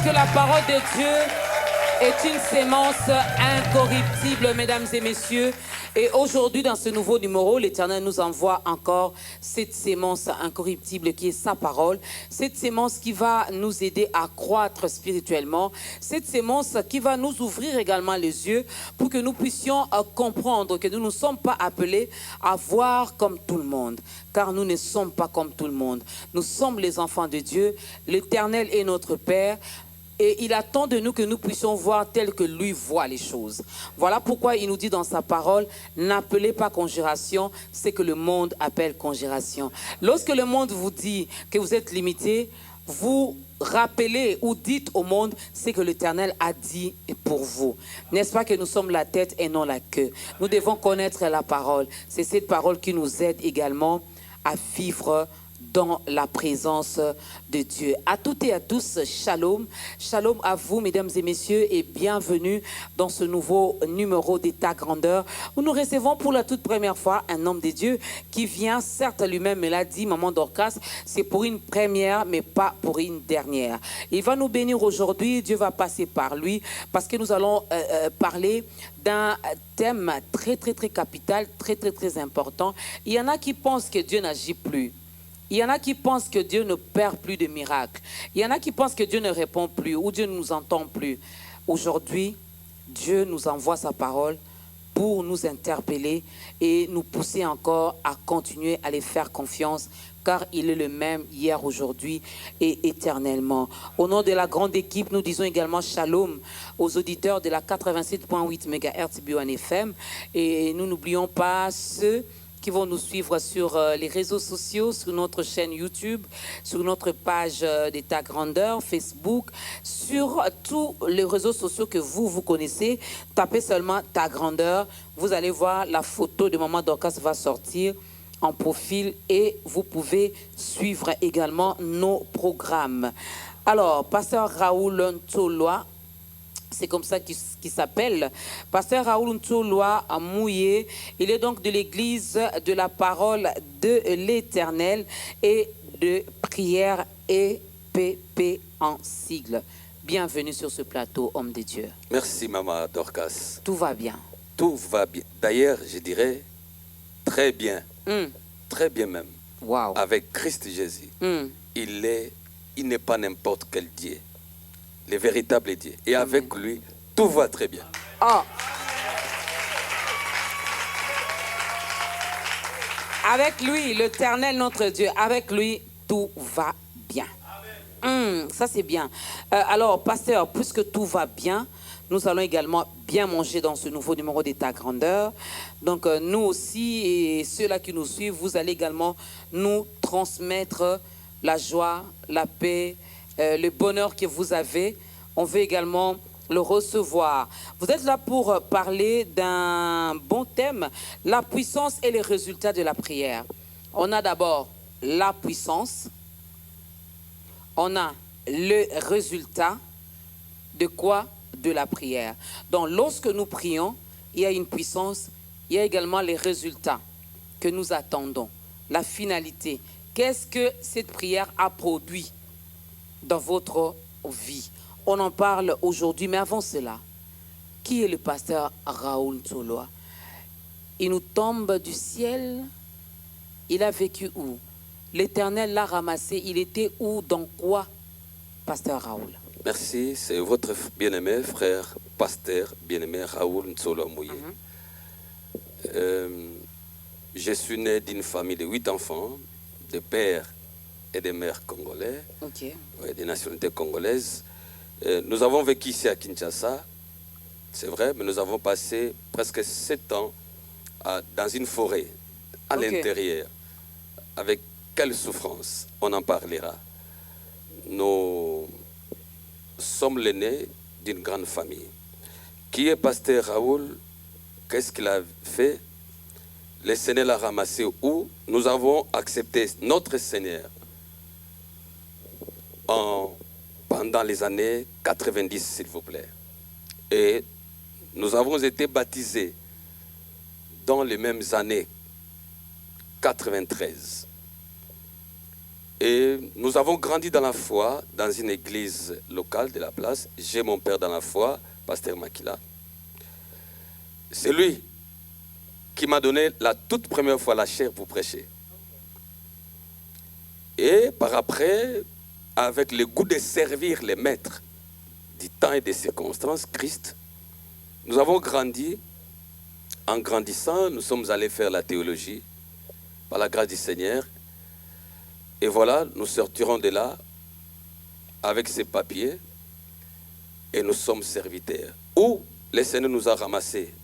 que la parole de Dieu est une sémence incorruptible, mesdames et messieurs. Et aujourd'hui, dans ce nouveau numéro, l'Éternel nous envoie encore cette sémence incorruptible qui est sa parole. Cette sémence qui va nous aider à croître spirituellement. Cette sémence qui va nous ouvrir également les yeux pour que nous puissions comprendre que nous ne sommes pas appelés à voir comme tout le monde. Car nous ne sommes pas comme tout le monde. Nous sommes les enfants de Dieu. L'Éternel est notre Père. Et il attend de nous que nous puissions voir tel que lui voit les choses. Voilà pourquoi il nous dit dans sa parole, n'appelez pas conjuration ce que le monde appelle conjuration. Lorsque le monde vous dit que vous êtes limité, vous rappelez ou dites au monde ce que l'Éternel a dit pour vous. N'est-ce pas que nous sommes la tête et non la queue? Nous devons connaître la parole. C'est cette parole qui nous aide également à vivre dans la présence de Dieu. À toutes et à tous, shalom. Shalom à vous, mesdames et messieurs, et bienvenue dans ce nouveau numéro d'État Grandeur, où nous recevons pour la toute première fois un homme de Dieu qui vient, certes lui-même, me l'a dit, Maman Dorcas, c'est pour une première, mais pas pour une dernière. Il va nous bénir aujourd'hui, Dieu va passer par lui, parce que nous allons parler d'un thème très capital, très important. Il y en a qui pensent que Dieu n'agit plus. Il y en a qui pensent que Dieu ne perd plus de miracles. Il y en a qui pensent que Dieu ne répond plus ou Dieu ne nous entend plus. Aujourd'hui, Dieu nous envoie sa parole pour nous interpeller et nous pousser encore à continuer à les faire confiance, car il est le même hier, aujourd'hui et éternellement. Au nom de la grande équipe, nous disons également shalom aux auditeurs de la 87.8 MHz BON-FM. Et nous n'oublions pas ceux qui vont nous suivre sur les réseaux sociaux, sur notre chaîne YouTube, sur notre page d'État Grandeur, Facebook, sur tous les réseaux sociaux que vous connaissez. Tapez seulement Ta Grandeur. Vous allez voir la photo de Maman Dorcas va sortir en profil et vous pouvez suivre également nos programmes. Alors, Pasteur Raoul Ntoloa, c'est comme ça qu'il s'appelle. Pasteur Raoul Ntoloa Mouillé. Il est donc de l'église de la parole de l'Éternel et de prière EPP en sigle. Bienvenue sur ce plateau, homme de Dieu. Merci, Maman Dorcas. Tout va bien. Tout va bien. D'ailleurs, je dirais très bien. Très bien même. Wow. Avec Christ Jésus. Il n'est pas n'importe quel Dieu. Le véritable Dieu. Et avec lui, tout va très bien. Oh. Avec lui, l'Éternel notre Dieu, avec lui, tout va bien. Ça c'est bien. Alors, pasteur, puisque tout va bien, nous allons également bien manger dans ce nouveau numéro d'État Grandeur. Donc, nous aussi, et ceux-là qui nous suivent, vous allez également nous transmettre la joie, la paix, le bonheur que vous avez. On veut également le recevoir. Vous êtes là pour parler d'un bon thème, la puissance et les résultats de la prière. On a d'abord la puissance, on a le résultat de quoi? De la prière. Donc lorsque nous prions, il y a une puissance, il y a également les résultats que nous attendons, la finalité. Qu'est-ce que cette prière a produit dans votre vie? On en parle aujourd'hui, mais avant cela, qui est le pasteur Raoul Ntoloa? Il nous tombe du ciel. Il a vécu où? L'Éternel l'a ramassé. Il était où? Dans quoi, pasteur Raoul? Merci, c'est votre bien-aimé frère, pasteur bien-aimé Raoul Ntoloa Mouillé. Je suis né d'une famille de 8 enfants, de pères et de mères congolais, des nationalités congolaises. Nous avons vécu ici à Kinshasa, c'est vrai, mais nous avons passé presque 7 ans dans une forêt, à l'intérieur. Avec quelle souffrance, on en parlera. Nous sommes l'aîné d'une grande famille. Qui est pasteur Raoul? Qu'est-ce qu'il a fait? Le Seigneur l'a ramassé où? Nous avons accepté notre Seigneur pendant les années 90, s'il vous plaît. Et nous avons été baptisés dans les mêmes années 93. Et nous avons grandi dans la foi, dans une église locale de la place. J'ai mon père dans la foi, pasteur Makila. C'est lui qui m'a donné la toute première fois la chair pour prêcher. Et par après, avec le goût de servir les maîtres du temps et des circonstances, Christ, nous avons grandi. En grandissant, nous sommes allés faire la théologie, par la grâce du Seigneur. Et voilà, nous sortirons de là avec ces papiers et nous sommes serviteurs. Où le Seigneur nous a ramassés.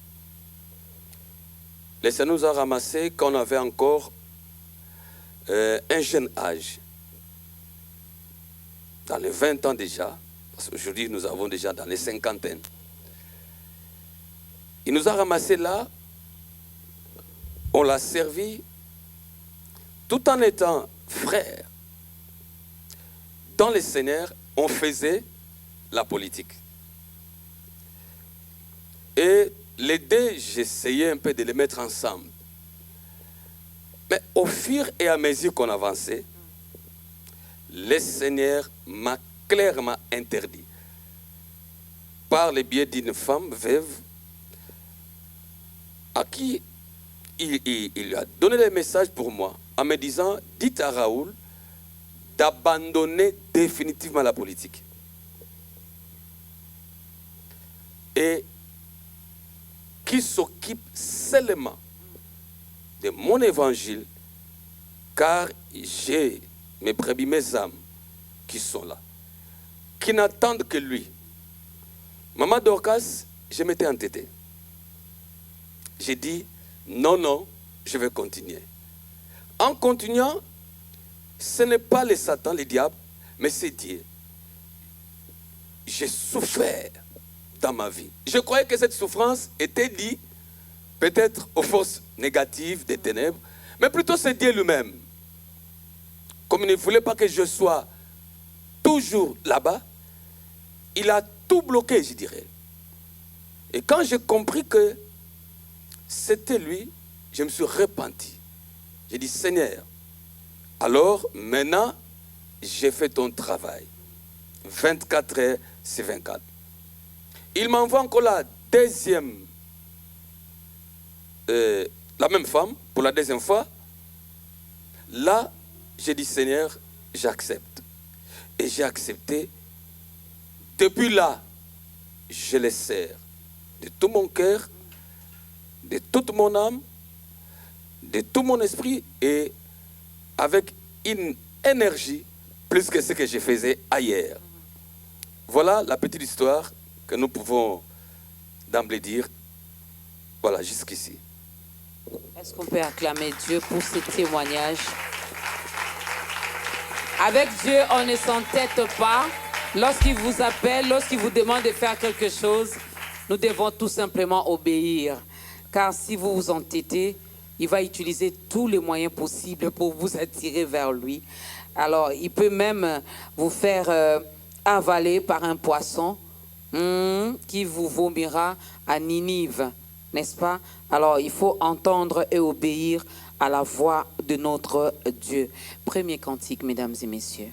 Le Seigneur nous a ramassés quand on avait encore un jeune âge. Dans les 20 ans déjà, parce qu'aujourd'hui nous avons déjà dans les cinquantaines. Il nous a ramassés là, on l'a servi tout en étant frères. Dans le Seigneur, on faisait la politique. Et les deux, j'essayais un peu de les mettre ensemble. Mais au fur et à mesure qu'on avançait, le Seigneur m'a clairement interdit, par le biais d'une femme veuve, à qui il a donné des messages pour moi, en me disant, dites à Raoul d'abandonner définitivement la politique. Et qui s'occupe seulement de mon évangile, car j'ai mes brebis, mes âmes qui sont là, qui n'attendent que lui. Maman Dorcas, je m'étais entêté. J'ai dit, non, je vais continuer. En continuant, ce n'est pas le Satan, le diable, mais c'est Dieu. J'ai souffert dans ma vie. Je croyais que cette souffrance était due peut-être aux forces négatives des ténèbres, mais plutôt c'est Dieu lui-même. Comme il ne voulait pas que je sois toujours là-bas, il a tout bloqué, je dirais. Et quand j'ai compris que c'était lui, je me suis repenti. J'ai dit, Seigneur, alors maintenant, j'ai fait ton travail. 24 heures, c'est 24. Il m'envoie encore la même femme, pour la deuxième fois. Là, j'ai dit, Seigneur, j'accepte. Et j'ai accepté. Depuis là, je les sers de tout mon cœur, de toute mon âme, de tout mon esprit et avec une énergie plus que ce que je faisais ailleurs. Voilà la petite histoire que nous pouvons d'emblée dire. Voilà, jusqu'ici. Est-ce qu'on peut acclamer Dieu pour ce témoignage? Avec Dieu, on ne s'entête pas. Lorsqu'il vous appelle, lorsqu'il vous demande de faire quelque chose, nous devons tout simplement obéir. Car si vous vous entêtez, il va utiliser tous les moyens possibles pour vous attirer vers lui. Alors, il peut même vous faire avaler par un poisson qui vous vomira à Ninive, n'est-ce pas? Alors, il faut entendre et obéir à la voix de notre Dieu. Premier cantique, mesdames et messieurs.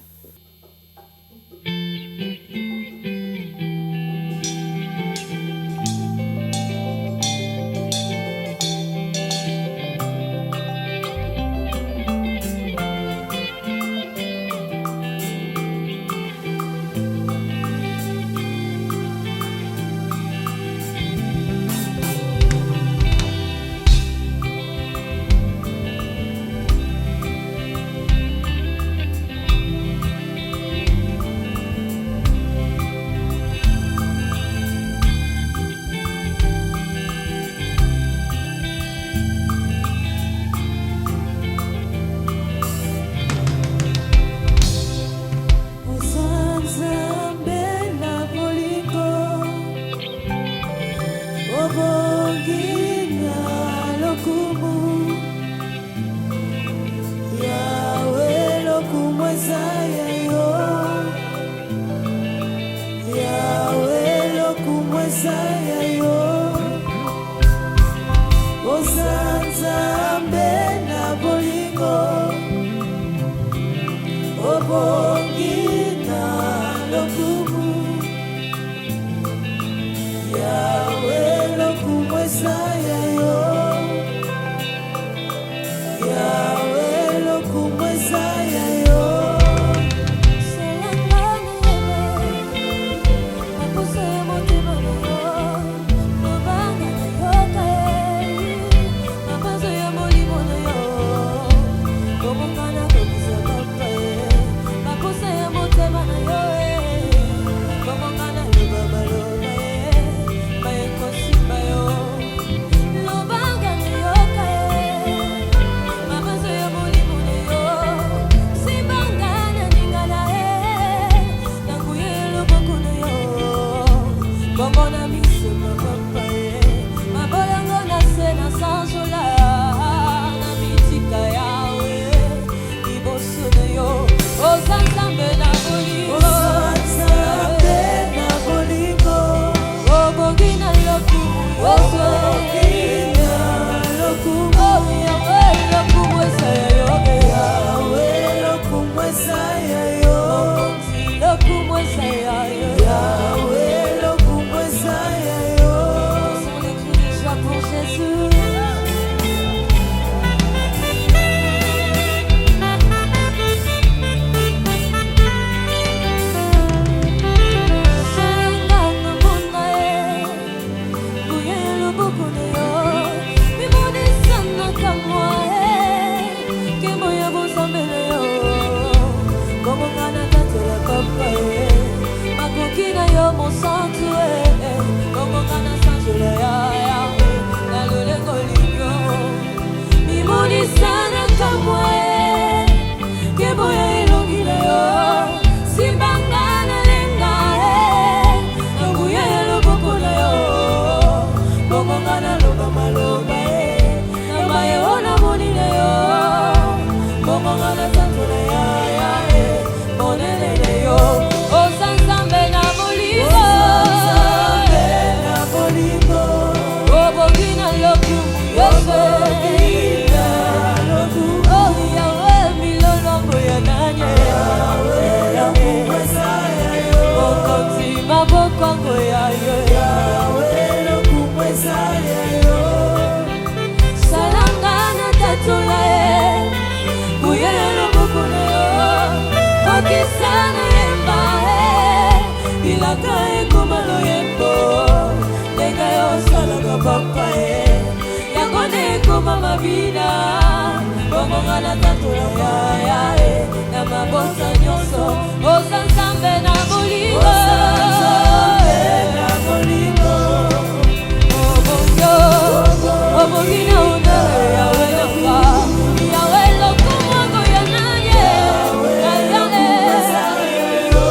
osalaka papa yango nde ekomama bina bongonga na tatola yaya na mabota nyonso oza nzambe na bolingo obongina una yawe nanga yawe lokumongo ya naye yayale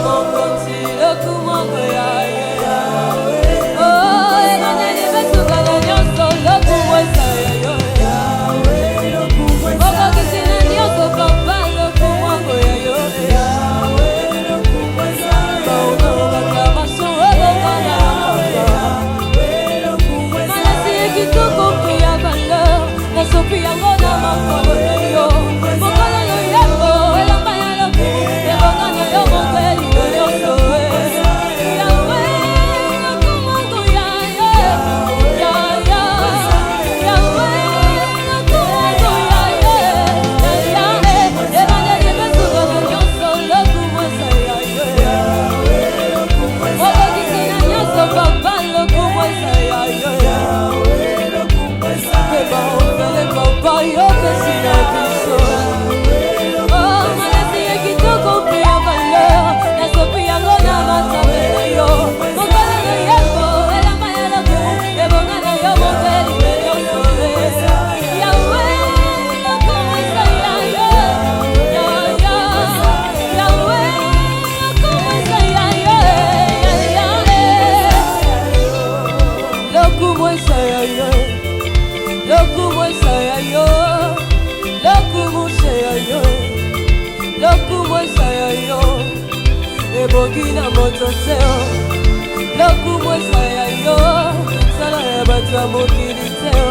mokonzi lokumongo yaye emaneli besukana nyonso lokumwesa yayo okokisina nyonso papa lokumongo yayo baunobakamaso olokana malasi ekitoko pia valeur nasopi yango na makolo na yo mokolo loyembo elamba ya loku ebonga na yo mokeli nyonso yawe lokumongo yaye yaya yawe lokumongo yaye yaya ebandeli besukana nyonso lokumwesa yaye okokisina nyonso papa lokumwesa yaye papa yopesi na biso malasi ya kitoko mpe ya valeur nasopi yango na matambe na yo mokolo loyembo elamba ya loku ebonga na yo mokeli nyonso yawe lokumwesa yaye yaya yawe lokumwesa yaye yayale lokumwesa yaye lokumwesa yayo lokumwesa yayo lokumwesa yayo ebongi na moto teo lokumwesa yayo sala ya bato ya mokili teo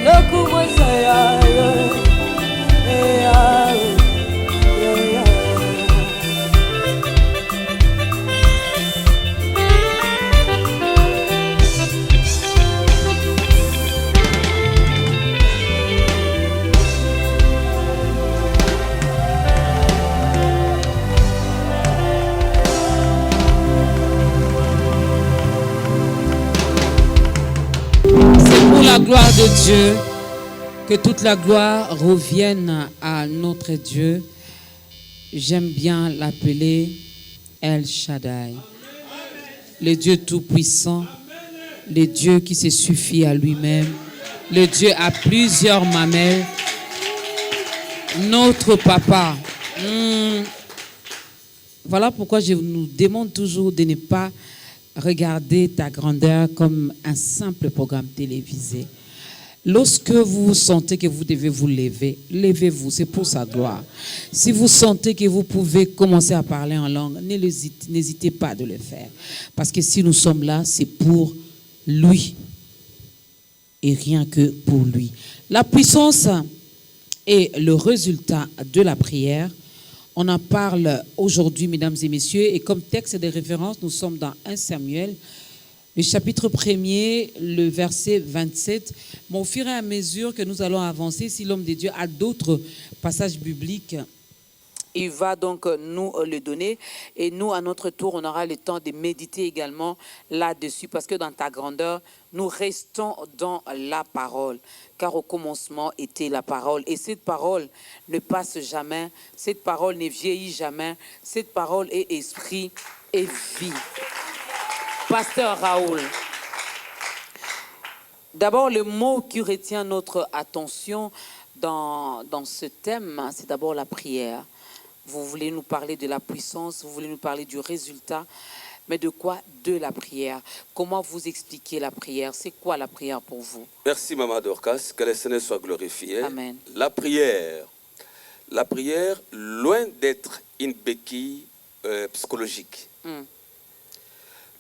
lokumwesa yayo La gloire de Dieu, que toute la gloire revienne à notre Dieu. J'aime bien l'appeler El Shaddai, le Dieu tout-puissant, le Dieu qui se suffit à lui-même, le Dieu à plusieurs mamelles, notre papa. Voilà pourquoi je nous demande toujours de ne pas regarder ta grandeur comme un simple programme télévisé. Lorsque vous sentez que vous devez vous lever, levez-vous, c'est pour sa gloire. Si vous sentez que vous pouvez commencer à parler en langue, n'hésitez pas de le faire. Parce que si nous sommes là, c'est pour lui et rien que pour lui. La puissance est le résultat de la prière. On en parle aujourd'hui, mesdames et messieurs, et comme texte de référence, nous sommes dans 1 Samuel, le chapitre 1er, le verset 27. Mais au fur et à mesure que nous allons avancer, si l'homme de Dieu a d'autres passages bibliques, il va donc nous le donner. Et nous, à notre tour, on aura le temps de méditer également là-dessus. Parce que dans ta grandeur, nous restons dans la parole. Car au commencement était la parole. Et cette parole ne passe jamais. Cette parole ne vieillit jamais. Cette parole est esprit et vie. Pasteur Raoul. D'abord, le mot qui retient notre attention dans ce thème, c'est d'abord la prière. Vous voulez nous parler de la puissance, vous voulez nous parler du résultat, mais de quoi? De la prière. Comment vous expliquez la prière? C'est quoi la prière pour vous? Merci Maman Dorcas, que le Seigneur soit glorifié. Amen. La prière, loin d'être une béquille psychologique,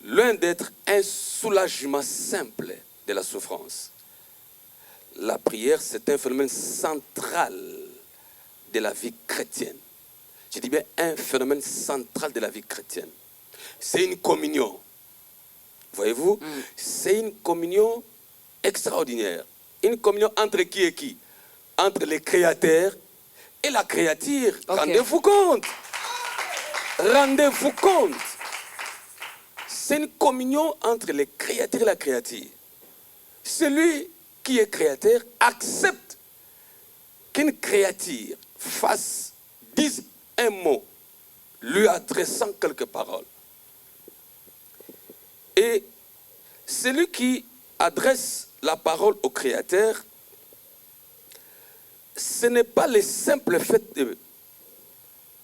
loin d'être un soulagement simple de la souffrance. La prière, c'est un phénomène central de la vie chrétienne. Je dis bien un phénomène central de la vie chrétienne. C'est une communion. Voyez-vous, c'est une communion extraordinaire. Une communion entre qui et qui? Entre le créateur et la créature. Okay. Rendez-vous compte. Rendez-vous compte. C'est une communion entre le créateur et la créature. celui qui est créateur accepte qu'une créature dise un mot, lui adressant quelques paroles. Et celui qui adresse la parole au Créateur, ce n'est pas le simple fait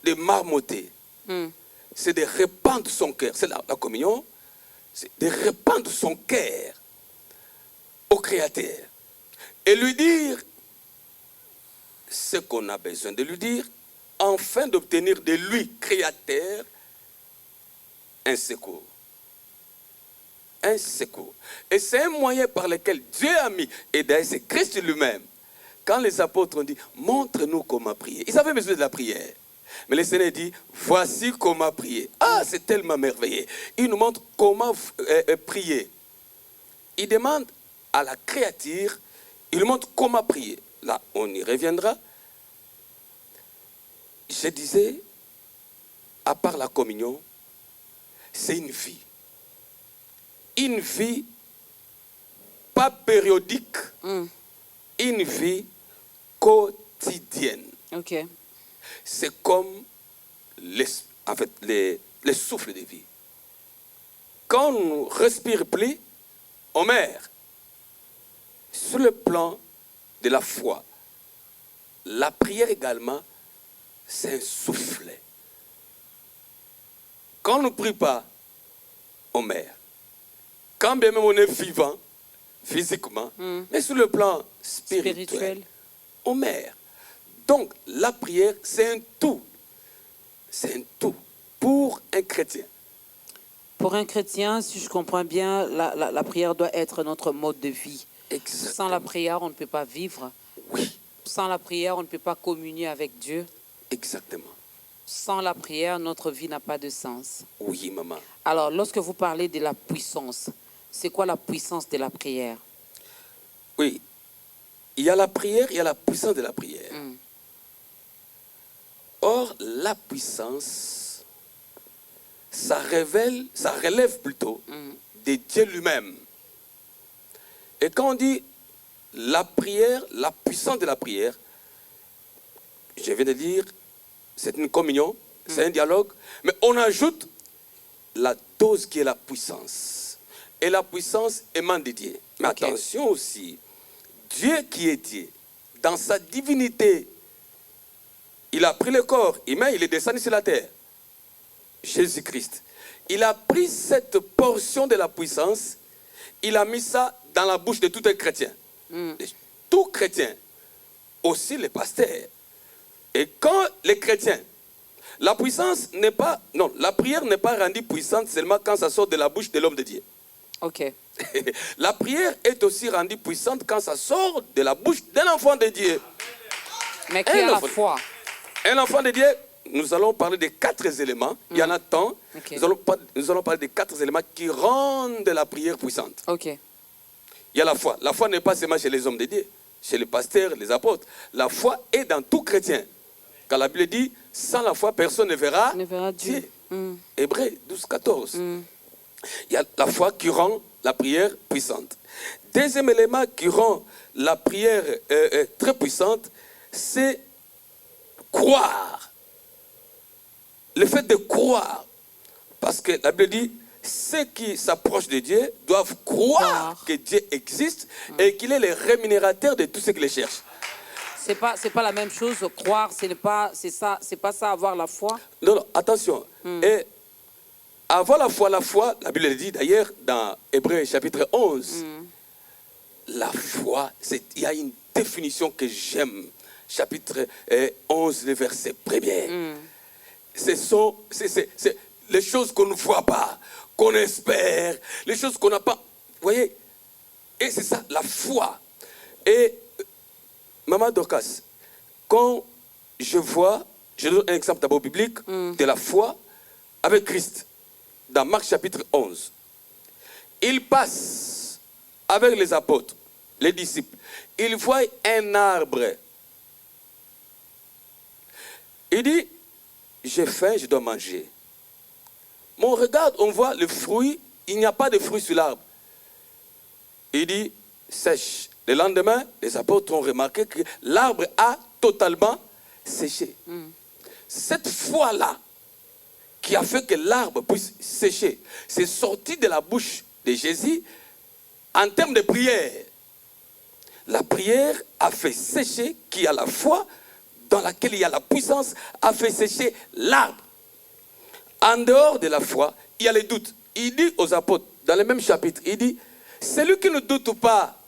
de marmotter. C'est de répandre son cœur. C'est la communion. C'est de répandre son cœur au Créateur. Et lui dire ce qu'on a besoin de lui dire, afin d'obtenir de lui, Créateur, un secours. Un secours. Et c'est un moyen par lequel Dieu a mis, et d'ailleurs c'est Christ lui-même, quand les apôtres ont dit, montre-nous comment prier. Ils avaient besoin de la prière. Mais le Seigneur dit, voici comment prier. Ah, c'est tellement merveilleux. Il nous montre comment prier. Il demande à la créature, il nous montre comment prier. Là, on y reviendra. Je disais, à part la communion, c'est une vie. Une vie pas périodique, une vie quotidienne. Okay. C'est comme le souffle de vie. Quand on ne respire plus, on meurt. Sur le plan de la foi, la prière également, c'est un souffle. Quand on ne prie pas, on meurt. Quand bien même on est vivant, physiquement, mais sur le plan spirituel, on meurt. Donc, la prière, c'est un tout. C'est un tout pour un chrétien. Pour un chrétien, si je comprends bien, la prière doit être notre mode de vie. Exactement. Sans la prière, on ne peut pas vivre. Oui. Sans la prière, on ne peut pas communier avec Dieu. Exactement. Sans la prière, notre vie n'a pas de sens. Oui, maman. Alors, lorsque vous parlez de la puissance, c'est quoi la puissance de la prière? Oui. Il y a la prière, il y a la puissance de la prière. Or, la puissance, ça relève plutôt de Dieu lui-même. Et quand on dit la prière, la puissance de la prière, je viens de dire, c'est une communion, c'est un dialogue, mais on ajoute la dose qui est la puissance. Et la puissance émane de Dieu. Mais attention aussi, Dieu qui est Dieu, dans sa divinité, il a pris le corps humain, il est descendu sur la terre. Jésus-Christ. Il a pris cette portion de la puissance, il a mis ça dans la bouche de tout un chrétien. Tout chrétien, aussi les pasteurs. Et quand les chrétiens, la puissance n'est pas, non, la prière n'est pas rendue puissante seulement quand ça sort de la bouche de l'homme de Dieu. Ok. La prière est aussi rendue puissante quand ça sort de la bouche d'un enfant de Dieu. Mais qui a la foi? Un enfant de Dieu, nous allons parler de 4 éléments. Il y en a tant. Okay. Nous allons parler de 4 éléments qui rendent la prière puissante. Ok. Il y a la foi. La foi n'est pas seulement chez les hommes de Dieu, chez les pasteurs, les apôtres. La foi est dans tout chrétien. Quand la Bible dit, sans la foi, personne ne verra Dieu. Hébreux 12, 14. Il y a la foi qui rend la prière puissante. Deuxième élément qui rend la prière très puissante, c'est croire. Le fait de croire. Parce que la Bible dit, ceux qui s'approchent de Dieu doivent croire que Dieu existe et qu'il est le rémunérateur de tous ceux qui le cherchent. C'est pas la même chose, croire, c'est pas ça, avoir la foi. Non, non, attention. Et avoir la foi, la Bible le dit d'ailleurs dans Hébreux chapitre 11. La foi, il y a une définition que j'aime. Chapitre 11, le verset 1er. C'est les choses qu'on ne voit pas, qu'on espère, les choses qu'on n'a pas. Vous voyez? Et c'est ça, la foi. Et, Maman Dorcas, quand je donne un exemple d'abord biblique de la foi avec Christ, dans Marc chapitre 11. Il passe avec les apôtres, les disciples. Il voit un arbre. Il dit, j'ai faim, je dois manger. Mais on regarde, on voit le fruit, il n'y a pas de fruit sur l'arbre. Il dit, sèche. Le lendemain, les apôtres ont remarqué que l'arbre a totalement séché. Cette foi-là, qui a fait que l'arbre puisse sécher, c'est sorti de la bouche de Jésus en termes de prière. La prière a fait sécher, qui a la foi, dans laquelle il y a la puissance, a fait sécher l'arbre. En dehors de la foi, il y a les doutes. Il dit aux apôtres, dans le même chapitre, il dit, celui qui ne doute pas,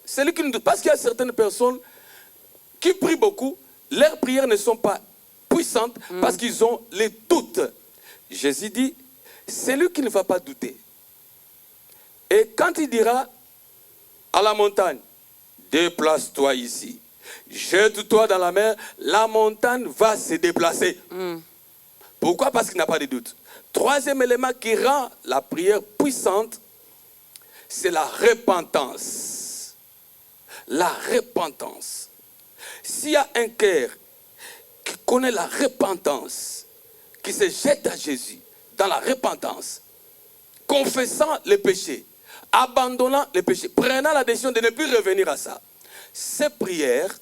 celui qui ne doute, parce qu'il y a certaines personnes qui prient beaucoup, leurs prières ne sont pas puissantes parce qu'ils ont les doutes. Jésus dit, celui qui ne va pas douter. Et quand il dira à la montagne, déplace-toi ici, jette-toi dans la mer, la montagne va se déplacer. Pourquoi? Parce qu'il n'a pas de doute. Troisième élément qui rend la prière puissante, c'est la repentance. La repentance. S'il y a un cœur qui connaît la repentance, qui se jette à Jésus dans la repentance, confessant les péchés, abandonnant les péchés, prenant la décision de ne plus revenir à ça, ces prières,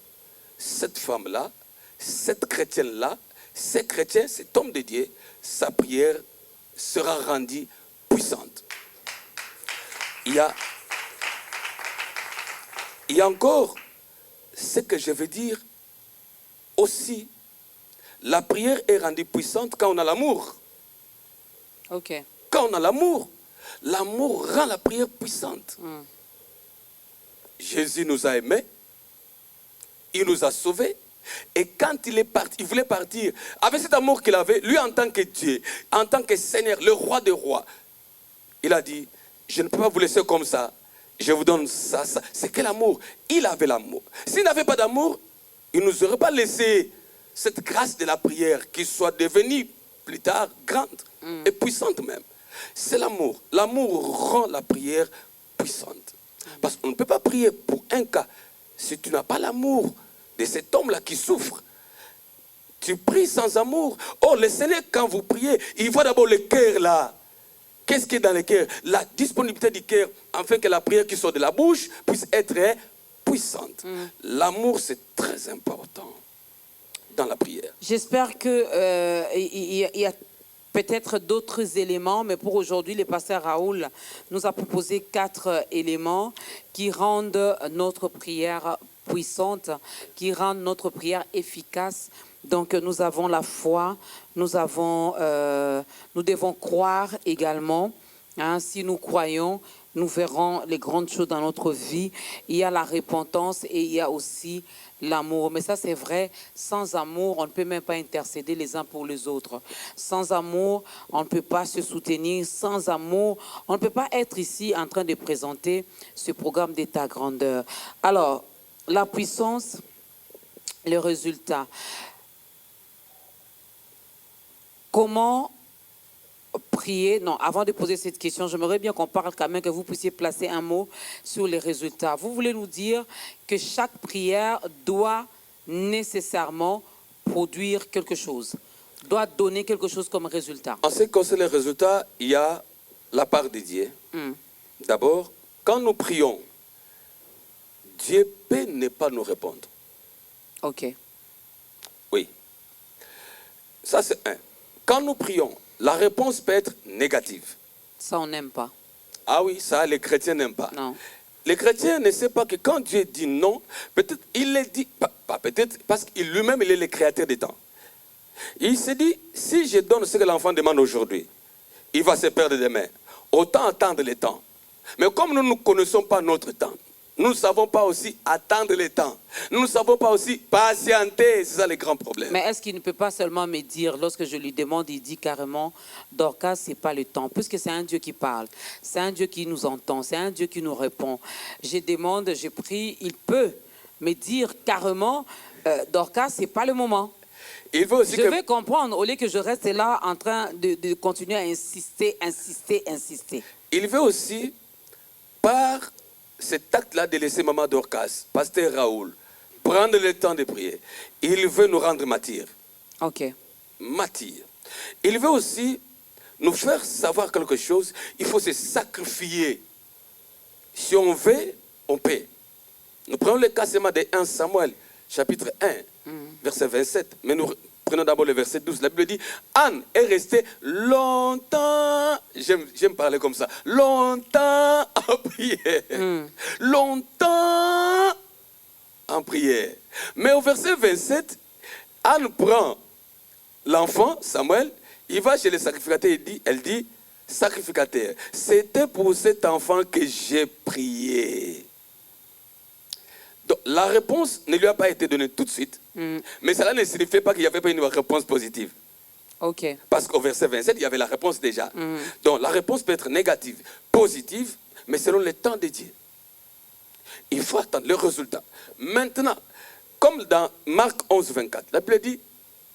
cette femme-là, cette chrétienne-là, ces chrétiens, cet homme de Dieu, sa prière sera rendue puissante. Il y a encore ce que je veux dire aussi. La prière est rendue puissante quand on a l'amour. Ok. Quand on a l'amour, l'amour rend la prière puissante. Jésus nous a aimés, il nous a sauvés. Et quand il est parti, il voulait partir, avec cet amour qu'il avait, lui en tant que Dieu, en tant que Seigneur, le roi des rois, il a dit, je ne peux pas vous laisser comme ça, je vous donne ça, ça. C'est quel amour? Il avait l'amour. S'il n'avait pas d'amour, il ne nous aurait pas laissé cette grâce de la prière qui soit devenue plus tard grande et puissante même. C'est l'amour. L'amour rend la prière puissante. Parce qu'on ne peut pas prier pour un cas si tu n'as pas l'amour de cet homme-là qui souffre. Tu pries sans amour. Oh, le Seigneur, quand vous priez, il voit d'abord le cœur là. Qu'est-ce qui est dans le cœur? La disponibilité du cœur, afin que la prière qui sort de la bouche puisse être puissante. L'amour, c'est très important dans la prière. J'espère qu'il y a peut-être d'autres éléments, mais pour aujourd'hui, le pasteur Raoul nous a proposé 4 éléments qui rendent notre prière puissante, qui rendent notre prière efficace. Donc nous avons la foi, nous devons croire également. Hein, si nous croyons, nous verrons les grandes choses dans notre vie. Il y a la repentance et il y a aussi l'amour. Mais ça, c'est vrai, sans amour, on ne peut même pas intercéder les uns pour les autres. Sans amour, on ne peut pas se soutenir. Sans amour, on ne peut pas être ici en train de présenter ce programme d'État grandeur. Alors, la puissance, le résultat. Comment prier? Non, avant de poser cette question, j'aimerais bien qu'on parle quand même, que vous puissiez placer un mot sur les résultats. Vous voulez nous dire que chaque prière doit nécessairement produire quelque chose, doit donner quelque chose comme résultat. En ce qui concerne les résultats, il y a la part de Dieu. D'abord, quand nous prions, Dieu peut ne pas nous répondre. Ok. Oui. Ça, c'est un. Quand nous prions, la réponse peut être négative. Ça, on n'aime pas. Ah oui, ça, les chrétiens n'aiment pas. Non. Les chrétiens ne savent pas que quand Dieu dit non, peut-être il le dit, pas peut-être, parce qu'il lui-même, il est le créateur des temps. Il se dit, si je donne ce que l'enfant demande aujourd'hui, il va se perdre demain. Autant attendre le temps. Mais comme nous ne connaissons pas notre temps, nous ne savons pas aussi attendre le temps. Nous ne savons pas aussi patienter. C'est ça le grand problème. Mais est-ce qu'il ne peut pas seulement me dire, lorsque je lui demande, il dit carrément, Dorcas, ce n'est pas le temps. Puisque c'est un Dieu qui parle. C'est un Dieu qui nous entend. C'est un Dieu qui nous répond. Je demande, je prie, il peut me dire carrément, Dorcas, ce n'est pas le moment. Il veut aussi je vais comprendre, au lieu que je reste là en train de continuer à insister. Il veut aussi, par cet acte-là de laisser Maman Dorcas, Pasteur Raoul, prendre le temps de prier. Il veut nous rendre martyrs. Ok. Martyrs. Il veut aussi nous faire savoir quelque chose. Il faut se sacrifier. Si on veut on paie. Nous prenons le cas seulement de 1 Samuel, chapitre 1, verset 27. Mais nous prenons d'abord le verset 12. La Bible dit, Anne est restée longtemps, j'aime parler comme ça, longtemps en prière. Longtemps en prière. Mais au verset 27, Anne prend l'enfant, Samuel, il va chez le sacrificateur, elle dit, sacrificateur, c'était pour cet enfant que j'ai prié. Donc, la réponse ne lui a pas été donnée tout de suite, mais cela ne signifie pas qu'il n'y avait pas une réponse positive. Ok. Parce qu'au verset 27, il y avait la réponse déjà. Donc la réponse peut être négative, positive, mais selon le temps de Dieu. Il faut attendre le résultat. Maintenant, comme dans Marc 11, 24, la Bible dit,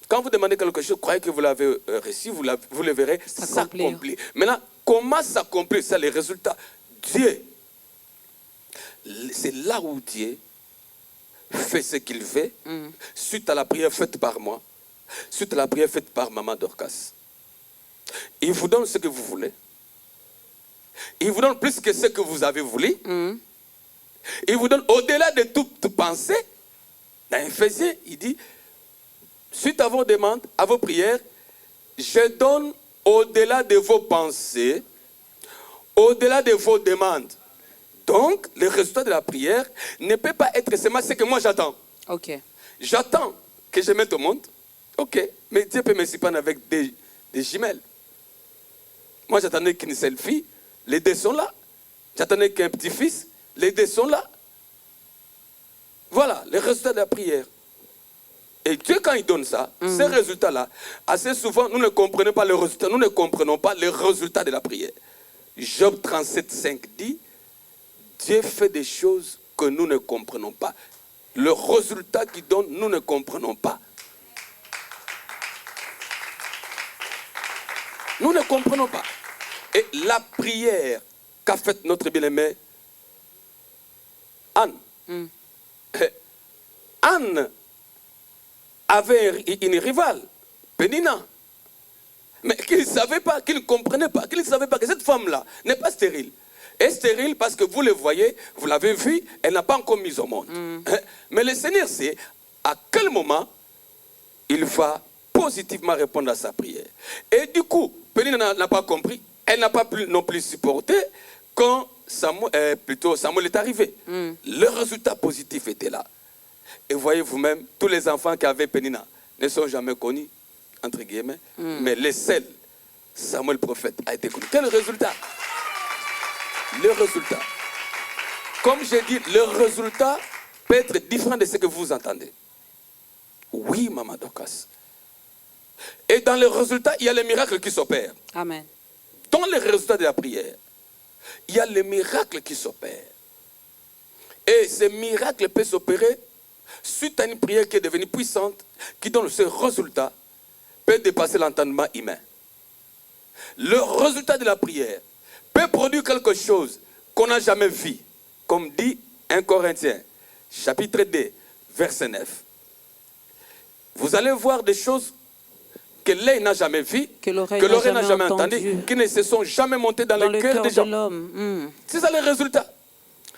quand vous demandez quelque chose, croyez que vous l'avez reçu, vous le verrez s'accomplir. Maintenant, comment s'accomplir? C'est le résultat. Dieu, c'est là où Dieu fait ce qu'il fait, suite à la prière faite par moi, suite à la prière faite par Maman Dorcas. Il vous donne ce que vous voulez. Il vous donne plus que ce que vous avez voulu. Il vous donne au-delà de toute pensée. Dans Éphésiens, il dit, suite à vos demandes, à vos prières, je donne au-delà de vos pensées, au-delà de vos demandes. Donc, le résultat de la prière ne peut pas être seulement ce que moi j'attends. Ok. J'attends que je mette au monde. Ok, mais Dieu peut me surprendre avec des jumelles. Moi, j'attendais qu'une seule fille, les deux sont là. J'attendais qu'un petit-fils, les deux sont là. Voilà, le résultat de la prière. Et Dieu, quand il donne ça, ces résultats-là, assez souvent, nous ne comprenons pas le résultat. Nous ne comprenons pas le résultat de la prière. Job 37, 5 dit, Dieu fait des choses que nous ne comprenons pas. Le résultat qu'il donne, nous ne comprenons pas. Nous ne comprenons pas. Et la prière qu'a faite notre bien-aimée Anne. Anne avait une rivale, Pénina. Mais qu'il ne savait pas, qu'il ne comprenait pas, qu'il ne savait pas que cette femme-là n'est pas stérile. Elle est stérile parce que vous le voyez, vous l'avez vu, elle n'a pas encore mis au monde. Mais le Seigneur sait à quel moment il va positivement répondre à sa prière. Et du coup, Pénina n'a pas compris, elle n'a pas pu non plus supporter quand Samuel est arrivé. Le résultat positif était là. Et voyez vous-même, tous les enfants qui avaient Pénina ne sont jamais connus, entre guillemets, mais les seuls, Samuel le prophète, a été connu. Quel résultat? Le résultat. Comme j'ai dit, le résultat peut être différent de ce que vous entendez. Oui, Maman Dorcas. Et dans le résultat, il y a les miracles qui s'opèrent. Amen. Dans les résultats de la prière, il y a les miracles qui s'opèrent. Et ces miracles peuvent s'opérer suite à une prière qui est devenue puissante, qui donne ce résultat, peut dépasser l'entendement humain. Le résultat de la prière peut produire quelque chose qu'on n'a jamais vu, comme dit 1 Corinthiens, chapitre 2, verset 9. Vous allez voir des choses que l'œil n'a jamais vues, que l'oreille n'a jamais entendues, qui ne se sont jamais montées dans le cœur des gens. C'est ça le résultat.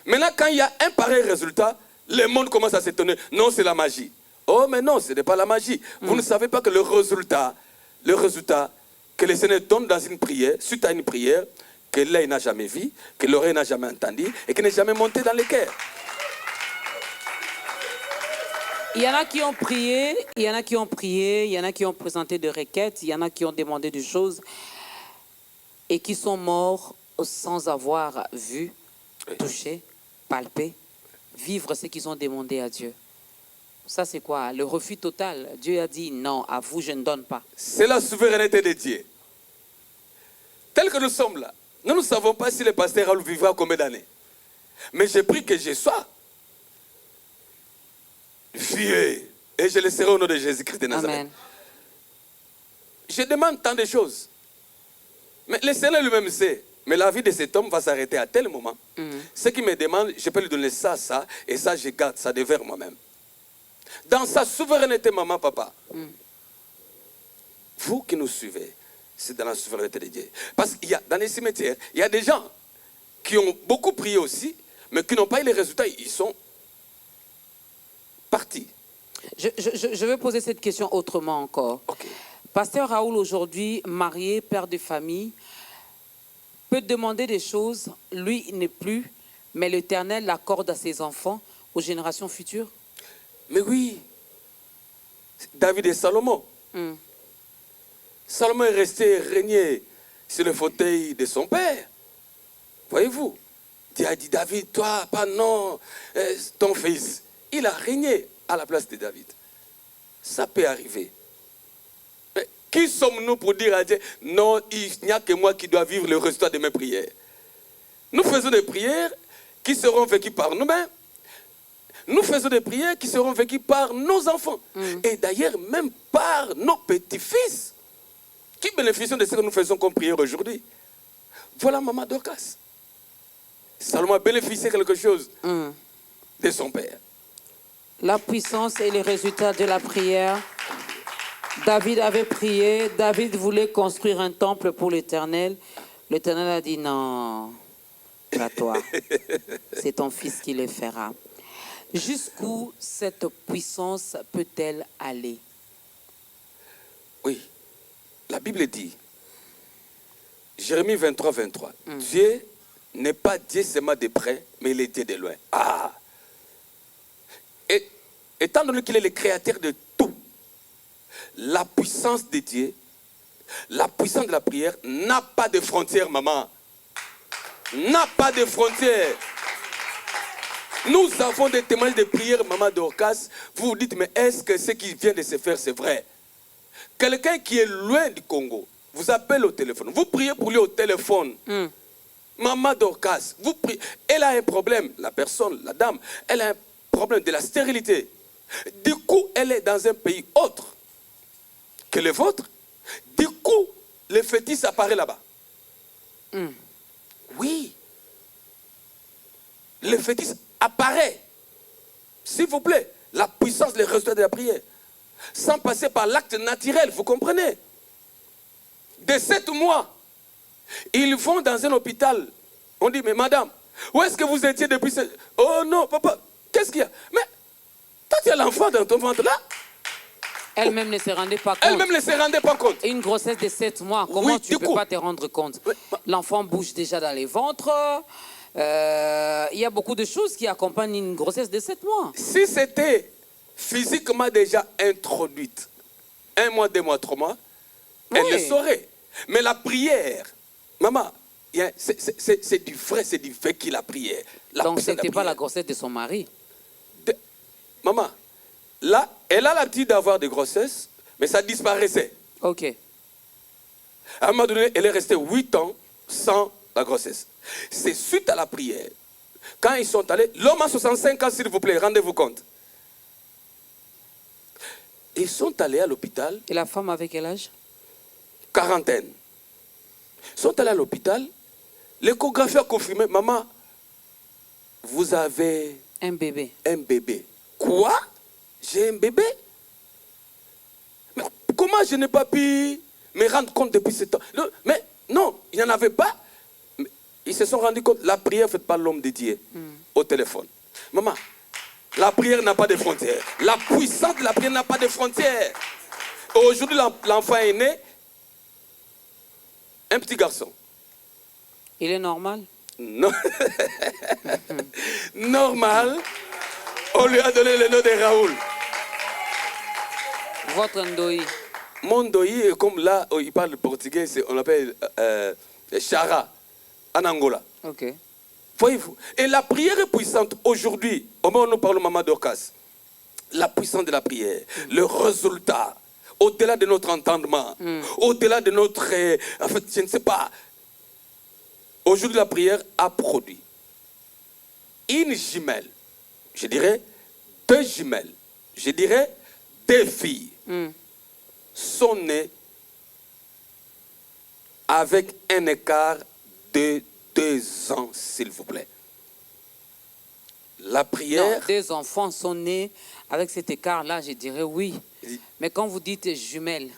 Maintenant, quand il y a un pareil résultat, le monde commence à s'étonner. Non, c'est la magie. Oh, mais non, ce n'est pas la magie. Vous ne savez pas que le résultat que le Seigneur donne dans une prière, suite à une prière, que l'œil n'a jamais vu, que l'oreille n'a jamais entendu et qui n'est jamais monté dans le cœur. Il y en a qui ont prié, il y en a qui ont prié, il y en a qui ont présenté des requêtes, il y en a qui ont demandé des choses et qui sont morts sans avoir vu, touché, palpé, vivre ce qu'ils ont demandé à Dieu. Ça, c'est quoi? Le refus total. Dieu a dit non, à vous, je ne donne pas. C'est la souveraineté de Dieu. Tel que nous sommes là, nous ne savons pas si le pasteur Raoul vivra combien d'années. Mais j'ai pris que je sois vieux. Et je le serai au nom de Jésus-Christ de Nazareth. Amen. Je demande tant de choses. Mais le Seigneur lui-même sait. Mais la vie de cet homme va s'arrêter à tel moment. Ce qu'il me demande, je peux lui donner ça, ça, et ça, je garde ça devers moi-même. Dans sa souveraineté, maman, papa, vous qui nous suivez, c'est dans la souveraineté de Dieu. Parce qu'il y a, dans les cimetières, il y a des gens qui ont beaucoup prié aussi, mais qui n'ont pas eu les résultats, ils sont partis. Je vais poser cette question autrement encore. Okay. Pasteur Raoul, aujourd'hui, marié, père de famille, peut demander des choses, lui, il n'est plus, mais l'Éternel l'accorde à ses enfants, aux générations futures? Mais oui, David et Salomon. Salomon est resté régner sur le fauteuil de son père. Voyez-vous, Dieu a dit, David, toi, pas non, ton fils. Il a régné à la place de David. Ça peut arriver. Mais qui sommes-nous pour dire à Dieu, non, il n'y a que moi qui dois vivre le résultat de mes prières? Nous faisons des prières qui seront vécues par nous-mêmes. Nous faisons des prières qui seront vécues par nos enfants. Et d'ailleurs, même par nos petits-fils qui bénéficient de ce que nous faisons comme prière aujourd'hui. Voilà Maman Dorcas. Salomon a bénéficié quelque chose de son père. La puissance et les résultats de la prière. David avait prié. David voulait construire un temple pour l'Éternel. L'Éternel a dit non, pas toi. C'est ton fils qui le fera. Jusqu'où cette puissance peut-elle aller? Oui, la Bible dit, Jérémie 23, 23, Dieu n'est pas Dieu seulement de près, mais il est Dieu de loin. Ah! Et étant donné qu'il est le créateur de tout, la puissance de Dieu, la puissance de la prière n'a pas de frontières, maman. N'a pas de frontières. Nous avons des témoignages de prière, Maman Dorcas. Vous vous dites, mais est-ce que ce qui vient de se faire, c'est vrai? Quelqu'un qui est loin du Congo vous appelle au téléphone. Vous priez pour lui au téléphone. Maman Dorcas, vous priez. Elle a un problème, la personne, la dame, elle a un problème de la stérilité. Du coup, elle est dans un pays autre que le vôtre. Du coup, le fœtus apparaît là-bas. Oui. Le fœtus apparaît. S'il vous plaît, la puissance, les résultats de la prière. Sans passer par l'acte naturel, vous comprenez? De 7 mois, ils vont dans un hôpital. On dit, mais madame, où est-ce que vous étiez depuis ce... Oh non, papa, qu'est-ce qu'il y a? Mais, toi, tu as l'enfant dans ton ventre là? Elle-même ne se rendait pas compte. Elle-même ne se rendait pas compte. Une grossesse de 7 mois, comment Oui, tu ne peux pas te rendre compte? L'enfant bouge déjà dans les ventres. Il y a beaucoup de choses qui accompagnent une grossesse de 7 mois. Si c'était physiquement déjà introduite, 1 mois, 2 mois, 3 mois, elle le saurait. Mais la prière, maman, c'est du vrai, c'est du fait qu'il a prié. Donc ce n'était pas la grossesse de son mari. Maman, là, elle a l'habitude d'avoir des grossesses, mais ça disparaissait. Ok. À un moment donné, elle est restée 8 ans sans la grossesse. C'est suite à la prière. Quand ils sont allés, l'homme a 65 ans, s'il vous plaît, rendez-vous compte. Ils sont allés à l'hôpital. Et la femme avec quel âge? Quarantaine. Ils sont allés à l'hôpital. L'échographie a confirmé, maman, vous avez... un bébé. Un bébé. Quoi? J'ai un bébé? Mais comment je n'ai pas pu me rendre compte depuis ce temps? Mais non, il n'y en avait pas. Ils se sont rendus compte, la prière faite par l'homme de Dieu au téléphone. Maman, la prière n'a pas de frontières. La puissance de la prière n'a pas de frontières. Aujourd'hui, l'enfant est né, un petit garçon. Il est normal? Non. Normal. On lui a donné le nom de Raoul. Votre Ndoi? Mon Ndoi est comme là, il parle portugais, on l'appelle Chara, en Angola. Ok. Voyez-vous? Et la prière est puissante aujourd'hui. Au moment où nous parlons, Maman Dorcas, la puissance de la prière, le résultat, au-delà de notre entendement, au-delà de notre... en fait, je ne sais pas. Aujourd'hui, la prière a produit une jumelle, je dirais 2 jumelles, je dirais 2 filles, sont nées avec un écart de 2 ans, s'il vous plaît. La prière... Non, 2 enfants sont nés avec cet écart-là, je dirais oui. Mais quand vous dites jumelles,